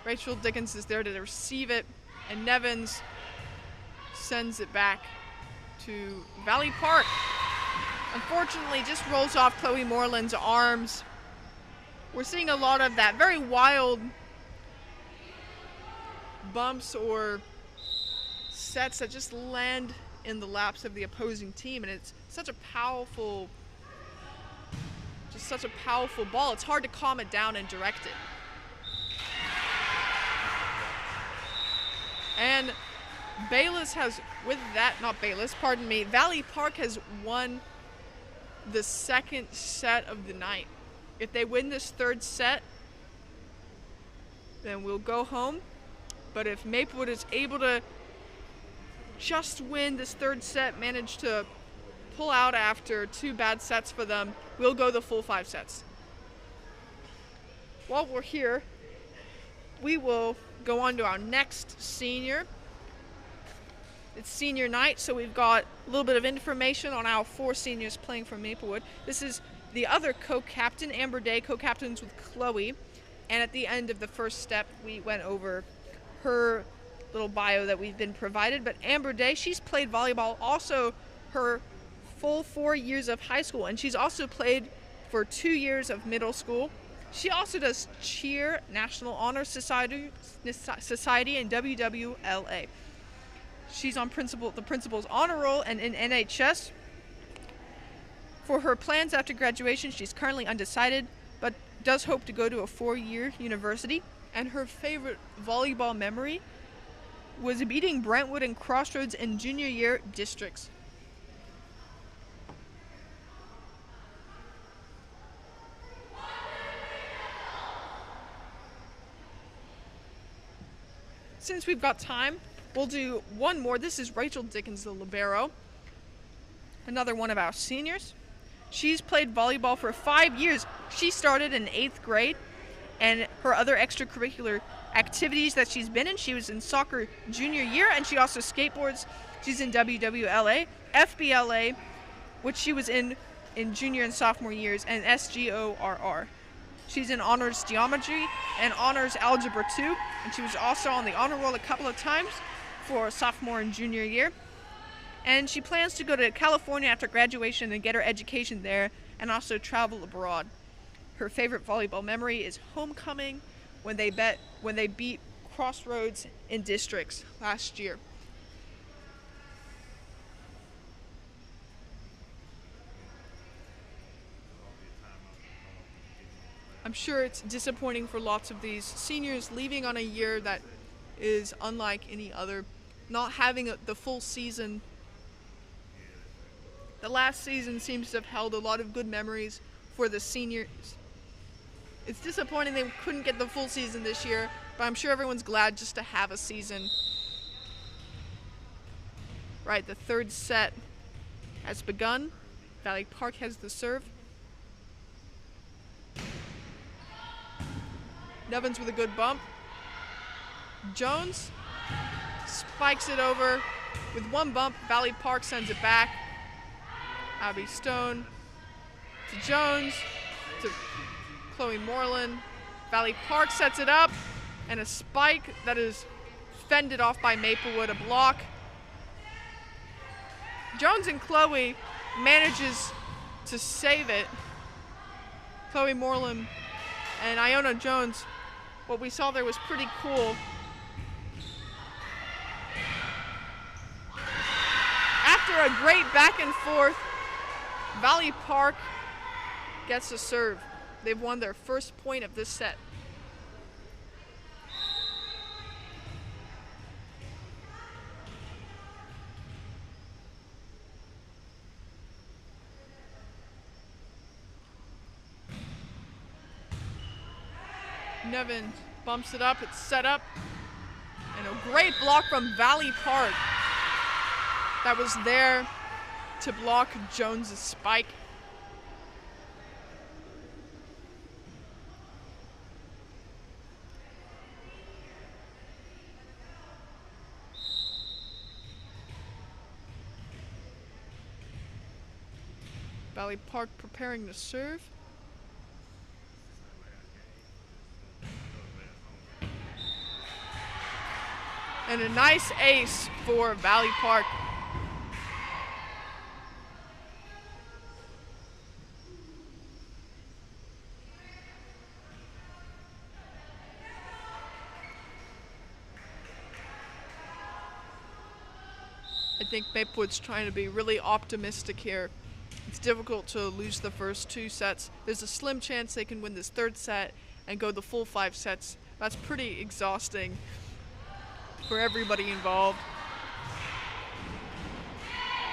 Rachel Dickens is there to receive it, and Nevins sends it back to Valley Park. Unfortunately, just rolls off Chloe Moreland's arms. We're seeing a lot of that very wild bumps or sets that just land in the laps of the opposing team, and it's such a powerful ball. It's hard to calm it down and direct it. And Valley Park has won the second set of the night. If they win this third set, then we'll go home. But if Maplewood is able to just win this third set, manage to pull out after 2 bad sets for them, we'll go the full 5 sets. While we're here, we will go on to our next senior. It's senior night, so we've got a little bit of information on our 4 seniors playing for Maplewood. This is the other co-captain, Amber Day, co-captains with Chloe. And at the end of the first step, we went over her little bio that we've been provided. But Amber Day, she's played volleyball also her full 4 years of high school, and she's also played for 2 years of middle school. She also does cheer, National Honor Society, and WWLA. She's on the principal's honor roll and in NHS. For her plans after graduation, she's currently undecided, but does hope to go to a 4-year university. And her favorite volleyball memory was beating Brentwood and Crossroads in junior year districts. Since we've got time, we'll do one more. This is Rachel Dickens, the libero, another one of our seniors. She's played volleyball for 5 years. She started in 8th grade, and her other extracurricular activities that she's been in, she was in soccer junior year, and she also skateboards. She's in WWLA, FBLA, which she was in junior and sophomore years, and SGORR. She's in honors geometry and honors algebra 2, and she was also on the honor roll a couple of times for sophomore and junior year. And she plans to go to California after graduation and get her education there and also travel abroad. Her favorite volleyball memory is homecoming when they beat Crossroads in districts last year. I'm sure it's disappointing for lots of these seniors leaving on a year that is unlike any other, not having the full season. The last season seems to have held a lot of good memories for the seniors. It's disappointing they couldn't get the full season this year, but I'm sure everyone's glad just to have a season. Right, the third set has begun. Valley Park has the serve. Nevins with a good bump. Jones spikes it over with one bump. Valley Park sends it back. Abby Stone to Jones to Chloe Moreland. Valley Park sets it up, and a spike that is fended off by Maplewood, a block. Jones and Chloe manages to save it. Chloe Moreland and Iona Jones, what we saw there was pretty cool. After a great back and forth, Valley Park gets a serve. They've won their first point of this set. Nevin bumps it up, it's set up, and a great block from Valley Park that was there to block Jones's spike. Valley Park preparing to serve. And a nice ace for Valley Park. I think Maplewood's trying to be really optimistic here. It's difficult to lose the first 2 sets. There's a slim chance they can win this 3rd set and go the full 5 sets. That's pretty exhausting for everybody involved.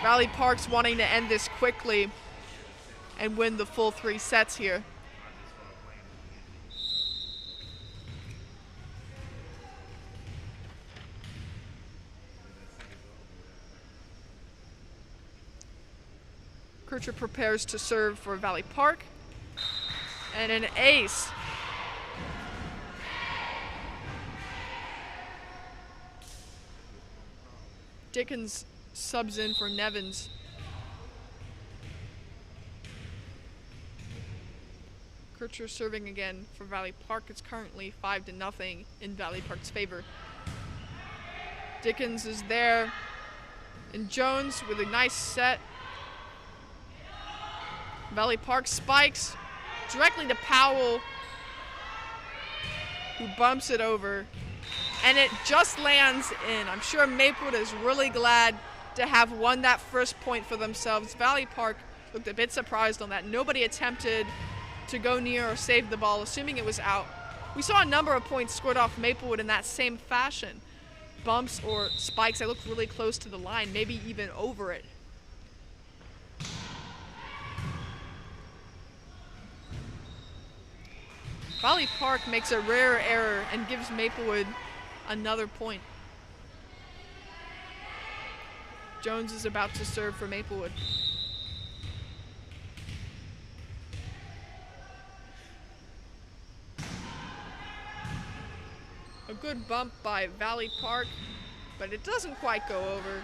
Valley Park's wanting to end this quickly and win the full 3 sets here. Kircher prepares to serve for Valley Park. And an ace. Dickens subs in for Nevins. Kircher serving again for Valley Park. It's currently 5-0 in Valley Park's favor. Dickens is there. And Jones with a nice set. Valley Park spikes directly to Powell, who bumps it over. And it just lands in. I'm sure Maplewood is really glad to have won that first point for themselves. Valley Park looked a bit surprised on that. Nobody attempted to go near or save the ball, assuming it was out. We saw a number of points scored off Maplewood in that same fashion. Bumps or spikes that looked really close to the line, maybe even over it. Valley Park makes a rare error and gives Maplewood another point. Jones is about to serve for Maplewood. A good bump by Valley Park, but it doesn't quite go over.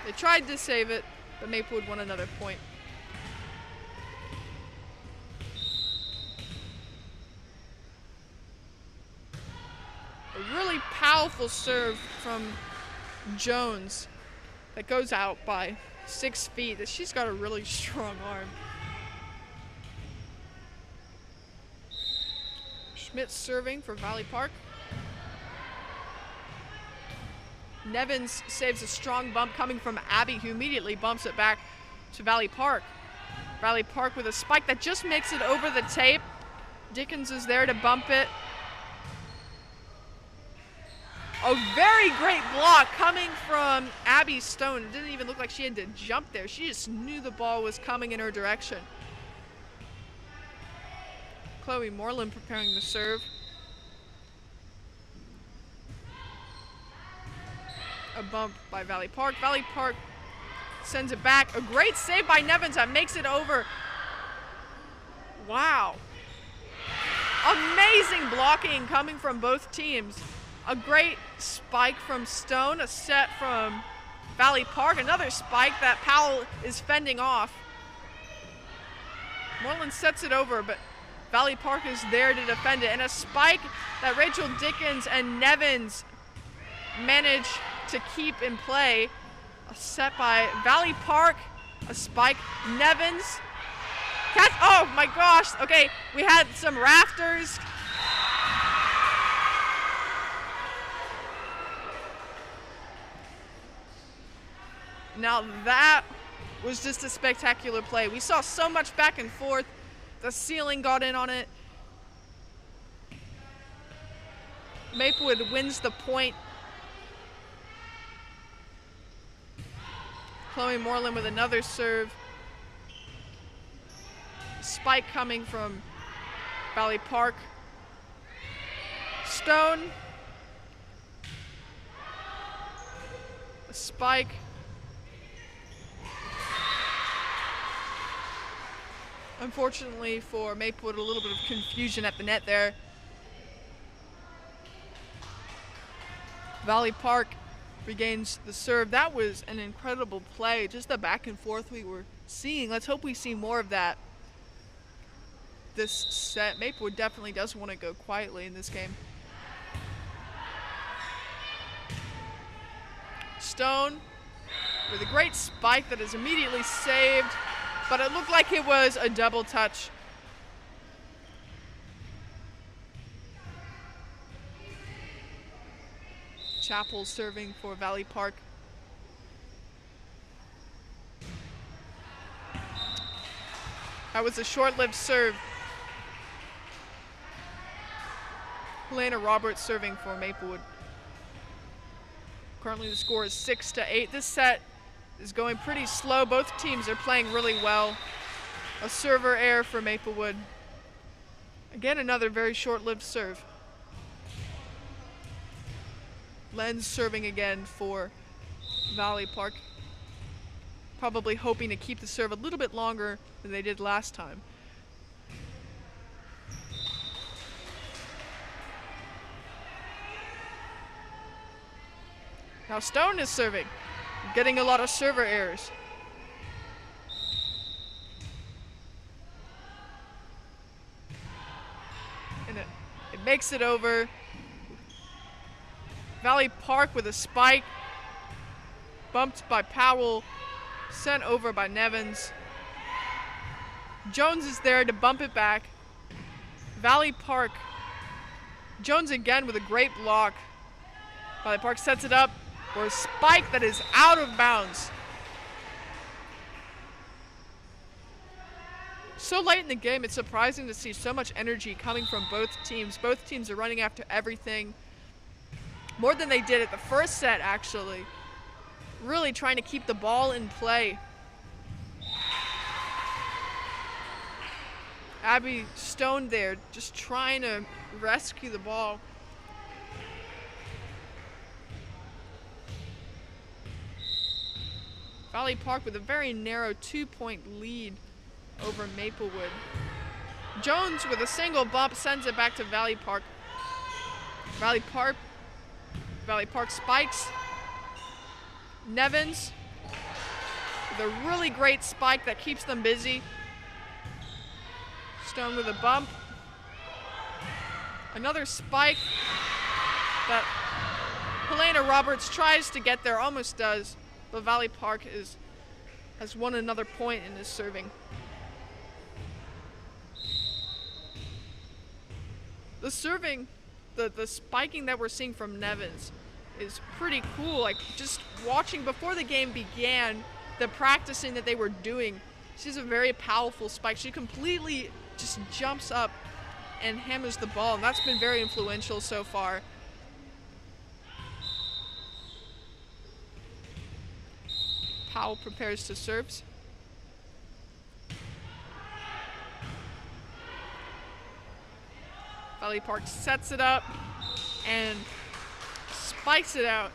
They tried to save it, but Maplewood won another point. A really powerful serve from Jones that goes out by 6 feet. She's got a really strong arm. Schmidt serving for Valley Park. Nevins saves a strong bump coming from Abby, who immediately bumps it back to Valley Park. Valley Park with a spike that just makes it over the tape. Dickens is there to bump it. A very great block coming from Abby Stone. It didn't even look like she had to jump there. She just knew the ball was coming in her direction. Chloe Moreland preparing to serve. A bump by Valley Park. Valley Park sends it back. A great save by Nevins that makes it over. Wow. Amazing blocking coming from both teams. A great spike from Stone, a set from Valley Park, another spike that Powell is fending off. Moreland sets it over, but Valley Park is there to defend it. And a spike that Rachel Dickens and Nevins manage to keep in play. A set by Valley Park, a spike, Nevins. Catch, oh my gosh, okay, we had some rafters. Now that was just a spectacular play. We saw so much back and forth. The ceiling got in on it. Maplewood wins the point. Chloe Moreland with another serve. Spike coming from Valley Park. Stone. A spike. Unfortunately for Maplewood, a little bit of confusion at the net there. Valley Park regains the serve. That was an incredible play, just the back and forth we were seeing. Let's hope we see more of that this set. Maplewood definitely does want to go quietly in this game. Stone with a great spike that is immediately saved, but it looked like it was a double touch. Chapel serving for Valley Park. That was a short-lived serve. Helena Roberts serving for Maplewood. Currently the score is 6-8. This set is going pretty slow. Both teams are playing really well. A server error for Maplewood. Again, another very short-lived serve. Lenz serving again for Valley Park. Probably hoping to keep the serve a little bit longer than they did last time. Now Stone is serving, getting a lot of server errors. And it makes it over. Valley Park with a spike, bumped by Powell, sent over by Nevins. Jones is there to bump it back. Valley Park, Jones again with a great block. Valley Park sets it up for a spike that is out of bounds. So late in the game, it's surprising to see so much energy coming from both teams. Both teams are running after everything. More than they did at the first set, actually. Really trying to keep the ball in play. Abby Stone there, just trying to rescue the ball. Valley Park with a very narrow 2-point lead over Maplewood. Jones with a single bump sends it back to Valley Park. Valley Park spikes. Nevins with a really great spike that keeps them busy. Stone with a bump. Another spike that Helena Roberts tries to get there, almost does, but Valley Park has won another point in his serving. The serving, the spiking that we're seeing from Nevins is pretty cool. Like, just watching before the game began, the practicing that they were doing, she's a very powerful spike. She completely just jumps up and hammers the ball, and that's been very influential so far. Powell prepares to serve. Valley Park sets it up and spikes it out.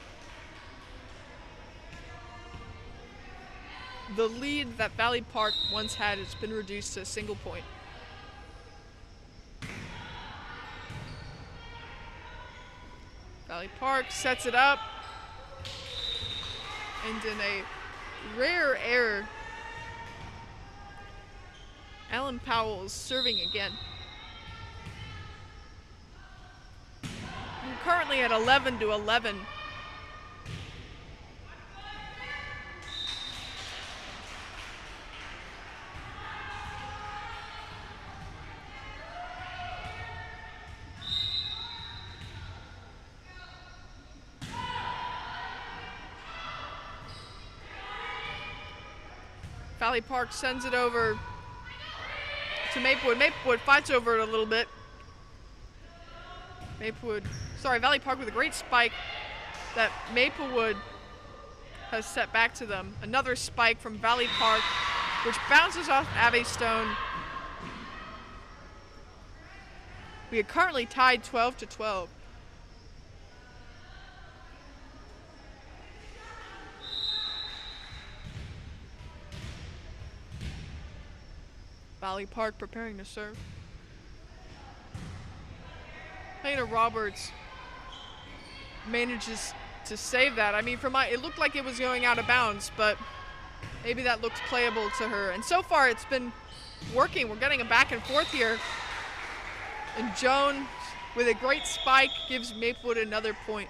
The lead that Valley Park once had has been reduced to a single point. Valley Park sets it up, and in a rare error, Ellen Powell is serving again. We're currently at 11-11. Valley Park sends it over to Maplewood. Maplewood fights over it a little bit. Valley Park with a great spike that Maplewood has set back to them. Another spike from Valley Park, which bounces off Abby Stone. We are currently tied 12-12. Valley Park preparing to serve. Helena Roberts manages to save that. I mean, it looked like it was going out of bounds, but maybe that looked playable to her. And so far, it's been working. We're getting a back and forth here. And Jones, with a great spike, gives Maplewood another point.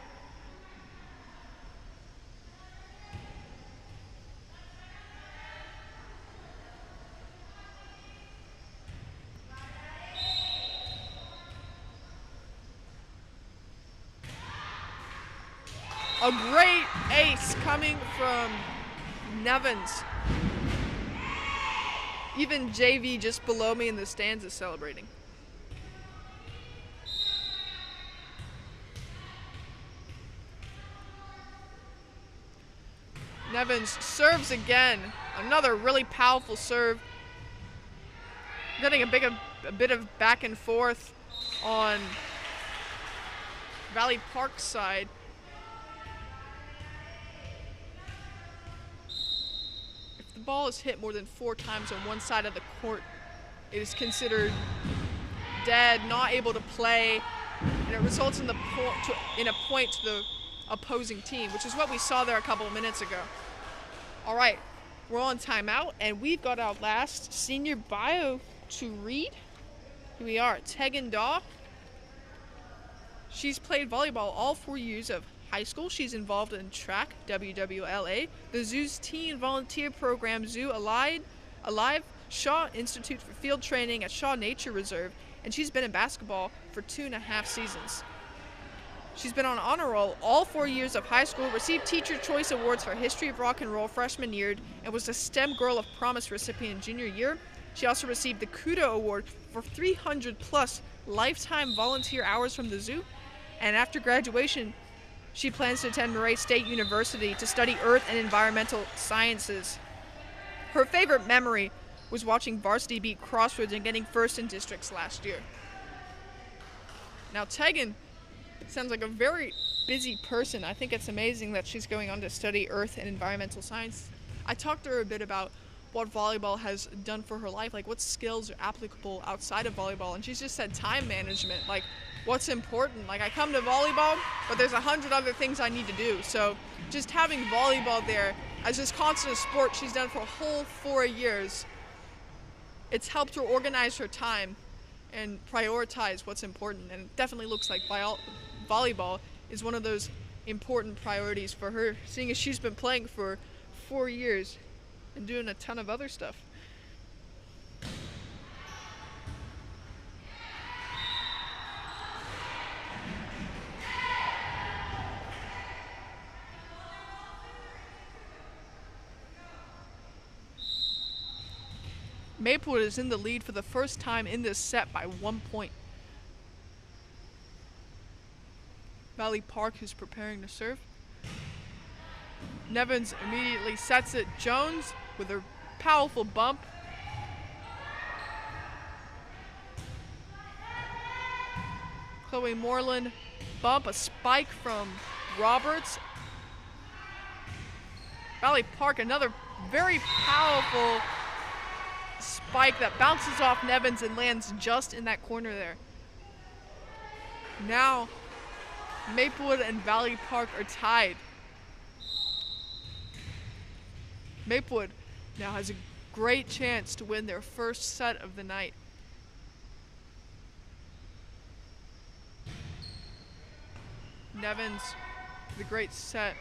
A great ace coming from Nevins. Even JV just below me in the stands is celebrating. Nevins serves again. Another really powerful serve. Getting a bit of back and forth on Valley Park's side. If the ball is hit more than 4 times on one side of the court, it is considered dead, not able to play, and it results in a point to the opposing team, which is what we saw there a couple of minutes ago. All right, we're on timeout, and we've got our last senior bio to read. Here we are, Tegan Daw. She's played volleyball all 4 years of high school. She's involved in track, WWLA, the Zoo's teen volunteer program, Zoo Alive, Shaw Institute for Field Training at Shaw Nature Reserve, and she's been in basketball for 2.5 seasons. She's been on honor roll all 4 years of high school, received Teacher Choice Awards for History of Rock and Roll freshman year, and was the STEM Girl of Promise recipient junior year. She also received the Kudo Award for 300 plus lifetime volunteer hours from the zoo. And after graduation, she plans to attend MRH State University to study earth and environmental sciences. Her favorite memory was watching Varsity beat Crossroads and getting first in districts last year. Now Tegan sounds like a very busy person. I think it's amazing that she's going on to study earth and environmental science. I talked to her a bit about what volleyball has done for her life, like what skills are applicable outside of volleyball, and she's just said time management, like what's important. Like I come to volleyball, but there's 100 other things I need to do. So just having volleyball there as this constant sport she's done for a whole 4 years, it's helped her organize her time and prioritize what's important. And it definitely looks like volleyball is one of those important priorities for her, seeing as she's been playing for 4 years and doing a ton of other stuff. Maplewood is in the lead for the first time in this set by 1 point. Valley Park is preparing to serve. Nevins immediately sets it. Jones with a powerful bump. Chloe Moreland bump, a spike from Roberts. Valley Park, another very powerful spike that bounces off Nevins and lands just in that corner there. Now, Maplewood and Valley Park are tied. Maplewood now has a great chance to win their first set of the night. Nevins, the great set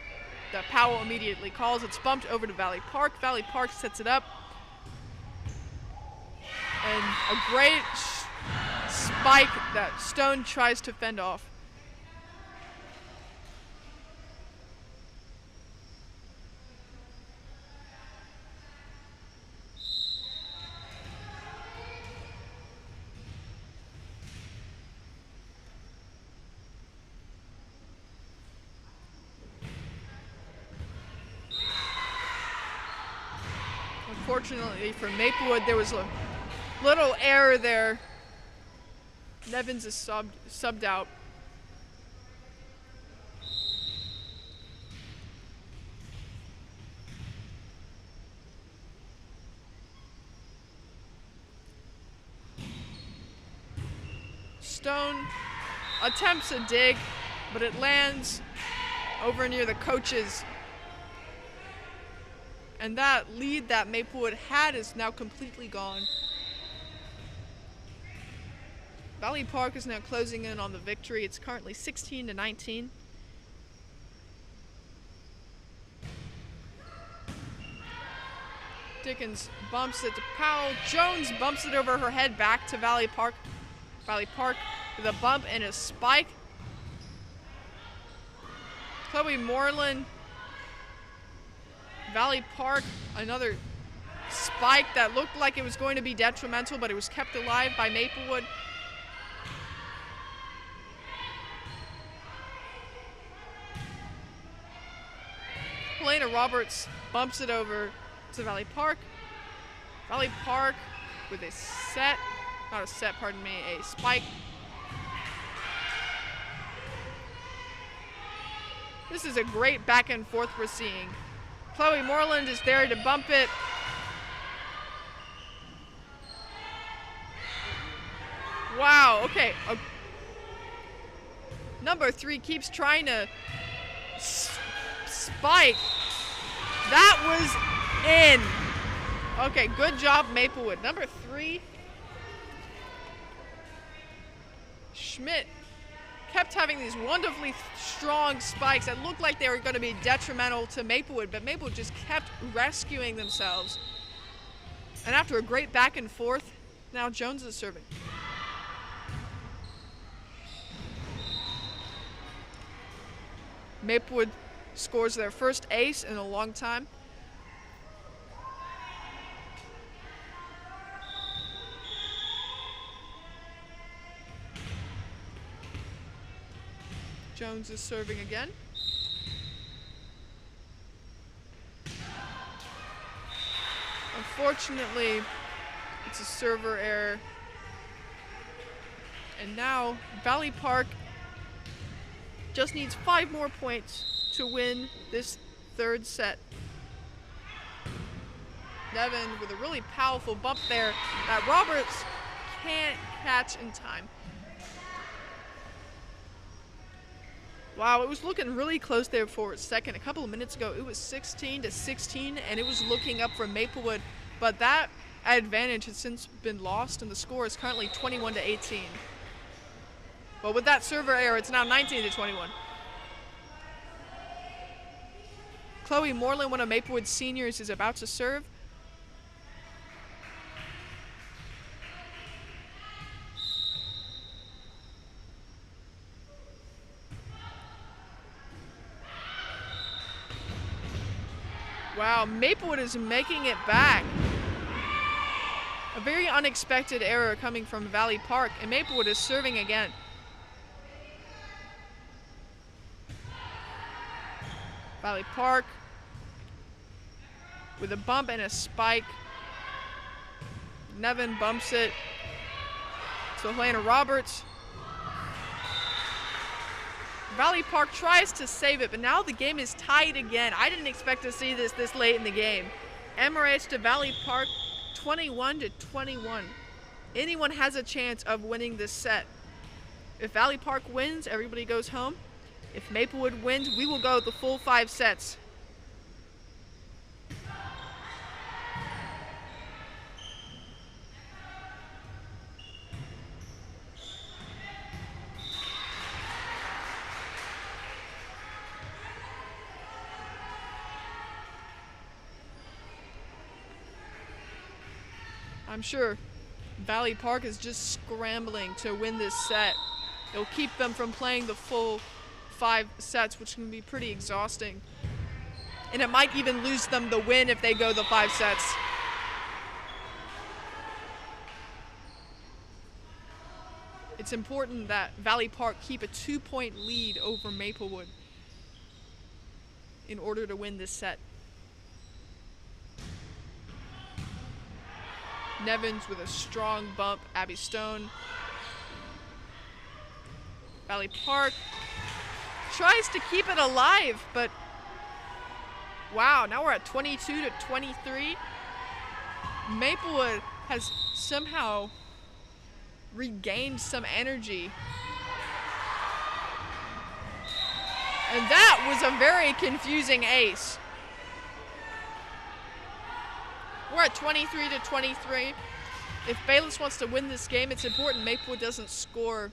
that Powell immediately calls. It's bumped over to Valley Park. Valley Park sets it up. And a great spike that Stone tries to fend off. Unfortunately for Maplewood, there was a little error there. Nevins is subbed out. Stone attempts a dig, but it lands over near the coaches. And that lead that Maplewood had is now completely gone. Valley Park is now closing in on the victory. It's currently 16-19. Dickens bumps it to Powell. Jones bumps it over her head back to Valley Park. Valley Park with a bump and a spike. Chloe Moreland. Valley Park, another spike that looked like it was going to be detrimental, but it was kept alive by Maplewood. Helena Roberts bumps it over to Valley Park. Valley Park with a set, not a set, pardon me, a spike. This is a great back and forth we're seeing. Chloe Moreland is there to bump it. Wow, okay. Number 3 keeps trying to spike. That was in. Okay, good job, Maplewood. Number 3, Schmidt kept having these wonderfully strong spikes that looked like they were going to be detrimental to Maplewood, but Maplewood just kept rescuing themselves. And after a great back and forth, now Jones is serving. Maplewood scores their first ace in a long time. Jones is serving again. Unfortunately, it's a server error. And now Valley Park just needs 5 more points to win this third set. Nevin with a really powerful bump there that Roberts can't catch in time. Wow, it was looking really close there for a second. A couple of minutes ago, it was 16-16, and it was looking up for Maplewood. But that advantage has since been lost, and the score is currently 21-18. But with that server error, it's now 19-21. Chloe Moreland, one of Maplewood's seniors, is about to serve. Wow, Maplewood is making it back. A very unexpected error coming from Valley Park, and Maplewood is serving again. Valley Park with a bump and a spike. Nevin bumps it to Helena Roberts. Valley Park tries to save it, but now the game is tied again. I didn't expect to see this late in the game. MRH to Valley Park, 21-21. Anyone has a chance of winning this set. If Valley Park wins, everybody goes home. If Maplewood wins, we will go the full 5 sets. I'm sure Valley Park is just scrambling to win this set. It'll keep them from playing the full 5 sets, which can be pretty exhausting. And it might even lose them the win if they go the 5 sets. It's important that Valley Park keep a 2-point lead over Maplewood in order to win this set. Nevins with a strong bump, Abby Stone. Valley Park tries to keep it alive, but wow, now we're at 22-23. Maplewood has somehow regained some energy. And that was a very confusing ace. We're at 23-23. If Bayless wants to win this game, it's important Maplewood doesn't score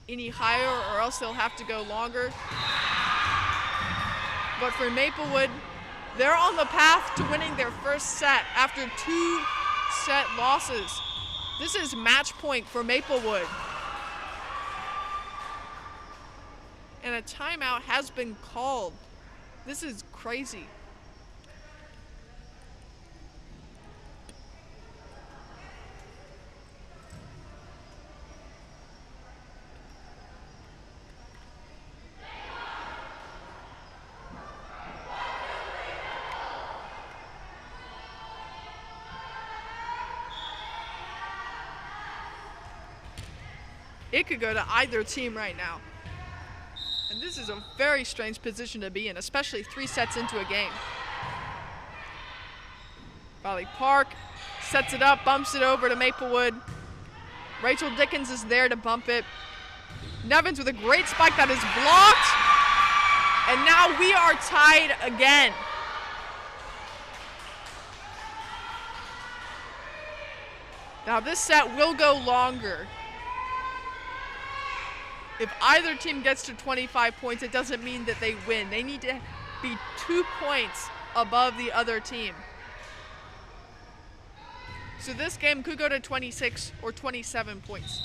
any higher or else they'll have to go longer. But for Maplewood, they're on the path to winning their first set after 2 set losses. This is match point for Maplewood. and a timeout has been called. This is crazy. It could go to either team right now. And this is a very strange position to be in, especially 3 sets into a game. Valley Park sets it up, bumps it over to Maplewood. Rachel Dickens is there to bump it. Nevins with a great spike that is blocked. And now we are tied again. Now this set will go longer. If either team gets to 25 points, it doesn't mean that they win. They need to be 2 points above the other team. So this game could go to 26 or 27 points.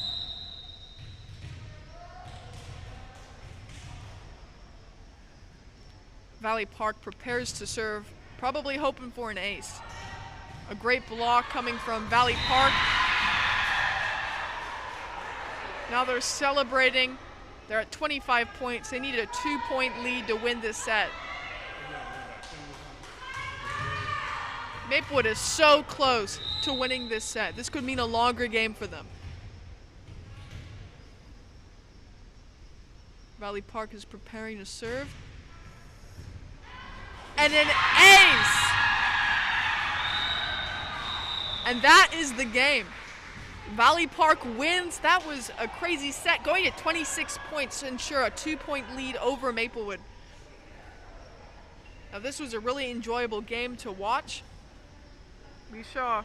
Valley Park prepares to serve, probably hoping for an ace. A great block coming from Valley Park. Now they're celebrating. They're at 25 points. They need a 2-point lead to win this set. Maplewood is so close to winning this set. This could mean a longer game for them. Valley Park is preparing to serve. And an ace! And that is the game. Valley Park wins. That was a crazy set, going at 26 points to ensure a 2-point lead over Maplewood. Now this was a really enjoyable game to watch. We saw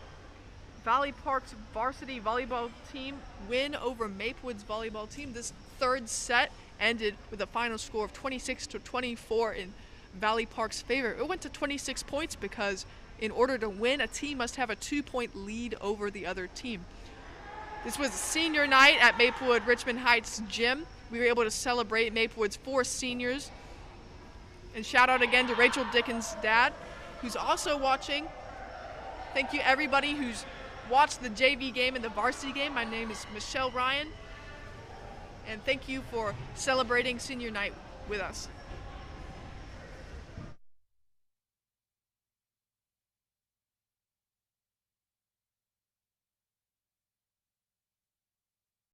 Valley Park's varsity volleyball team win over Maplewood's volleyball team. This third set ended with a final score of 26-24 in Valley Park's favor. It went to 26 points because in order to win, a team must have a 2-point lead over the other team. This was senior night at Maplewood Richmond Heights Gym. We were able to celebrate Maplewood's 4 seniors. And shout out again to Rachel Dickens' dad, who's also watching. Thank you everybody who's watched the JV game and the varsity game. My name is Michelle Ryan. And thank you for celebrating senior night with us.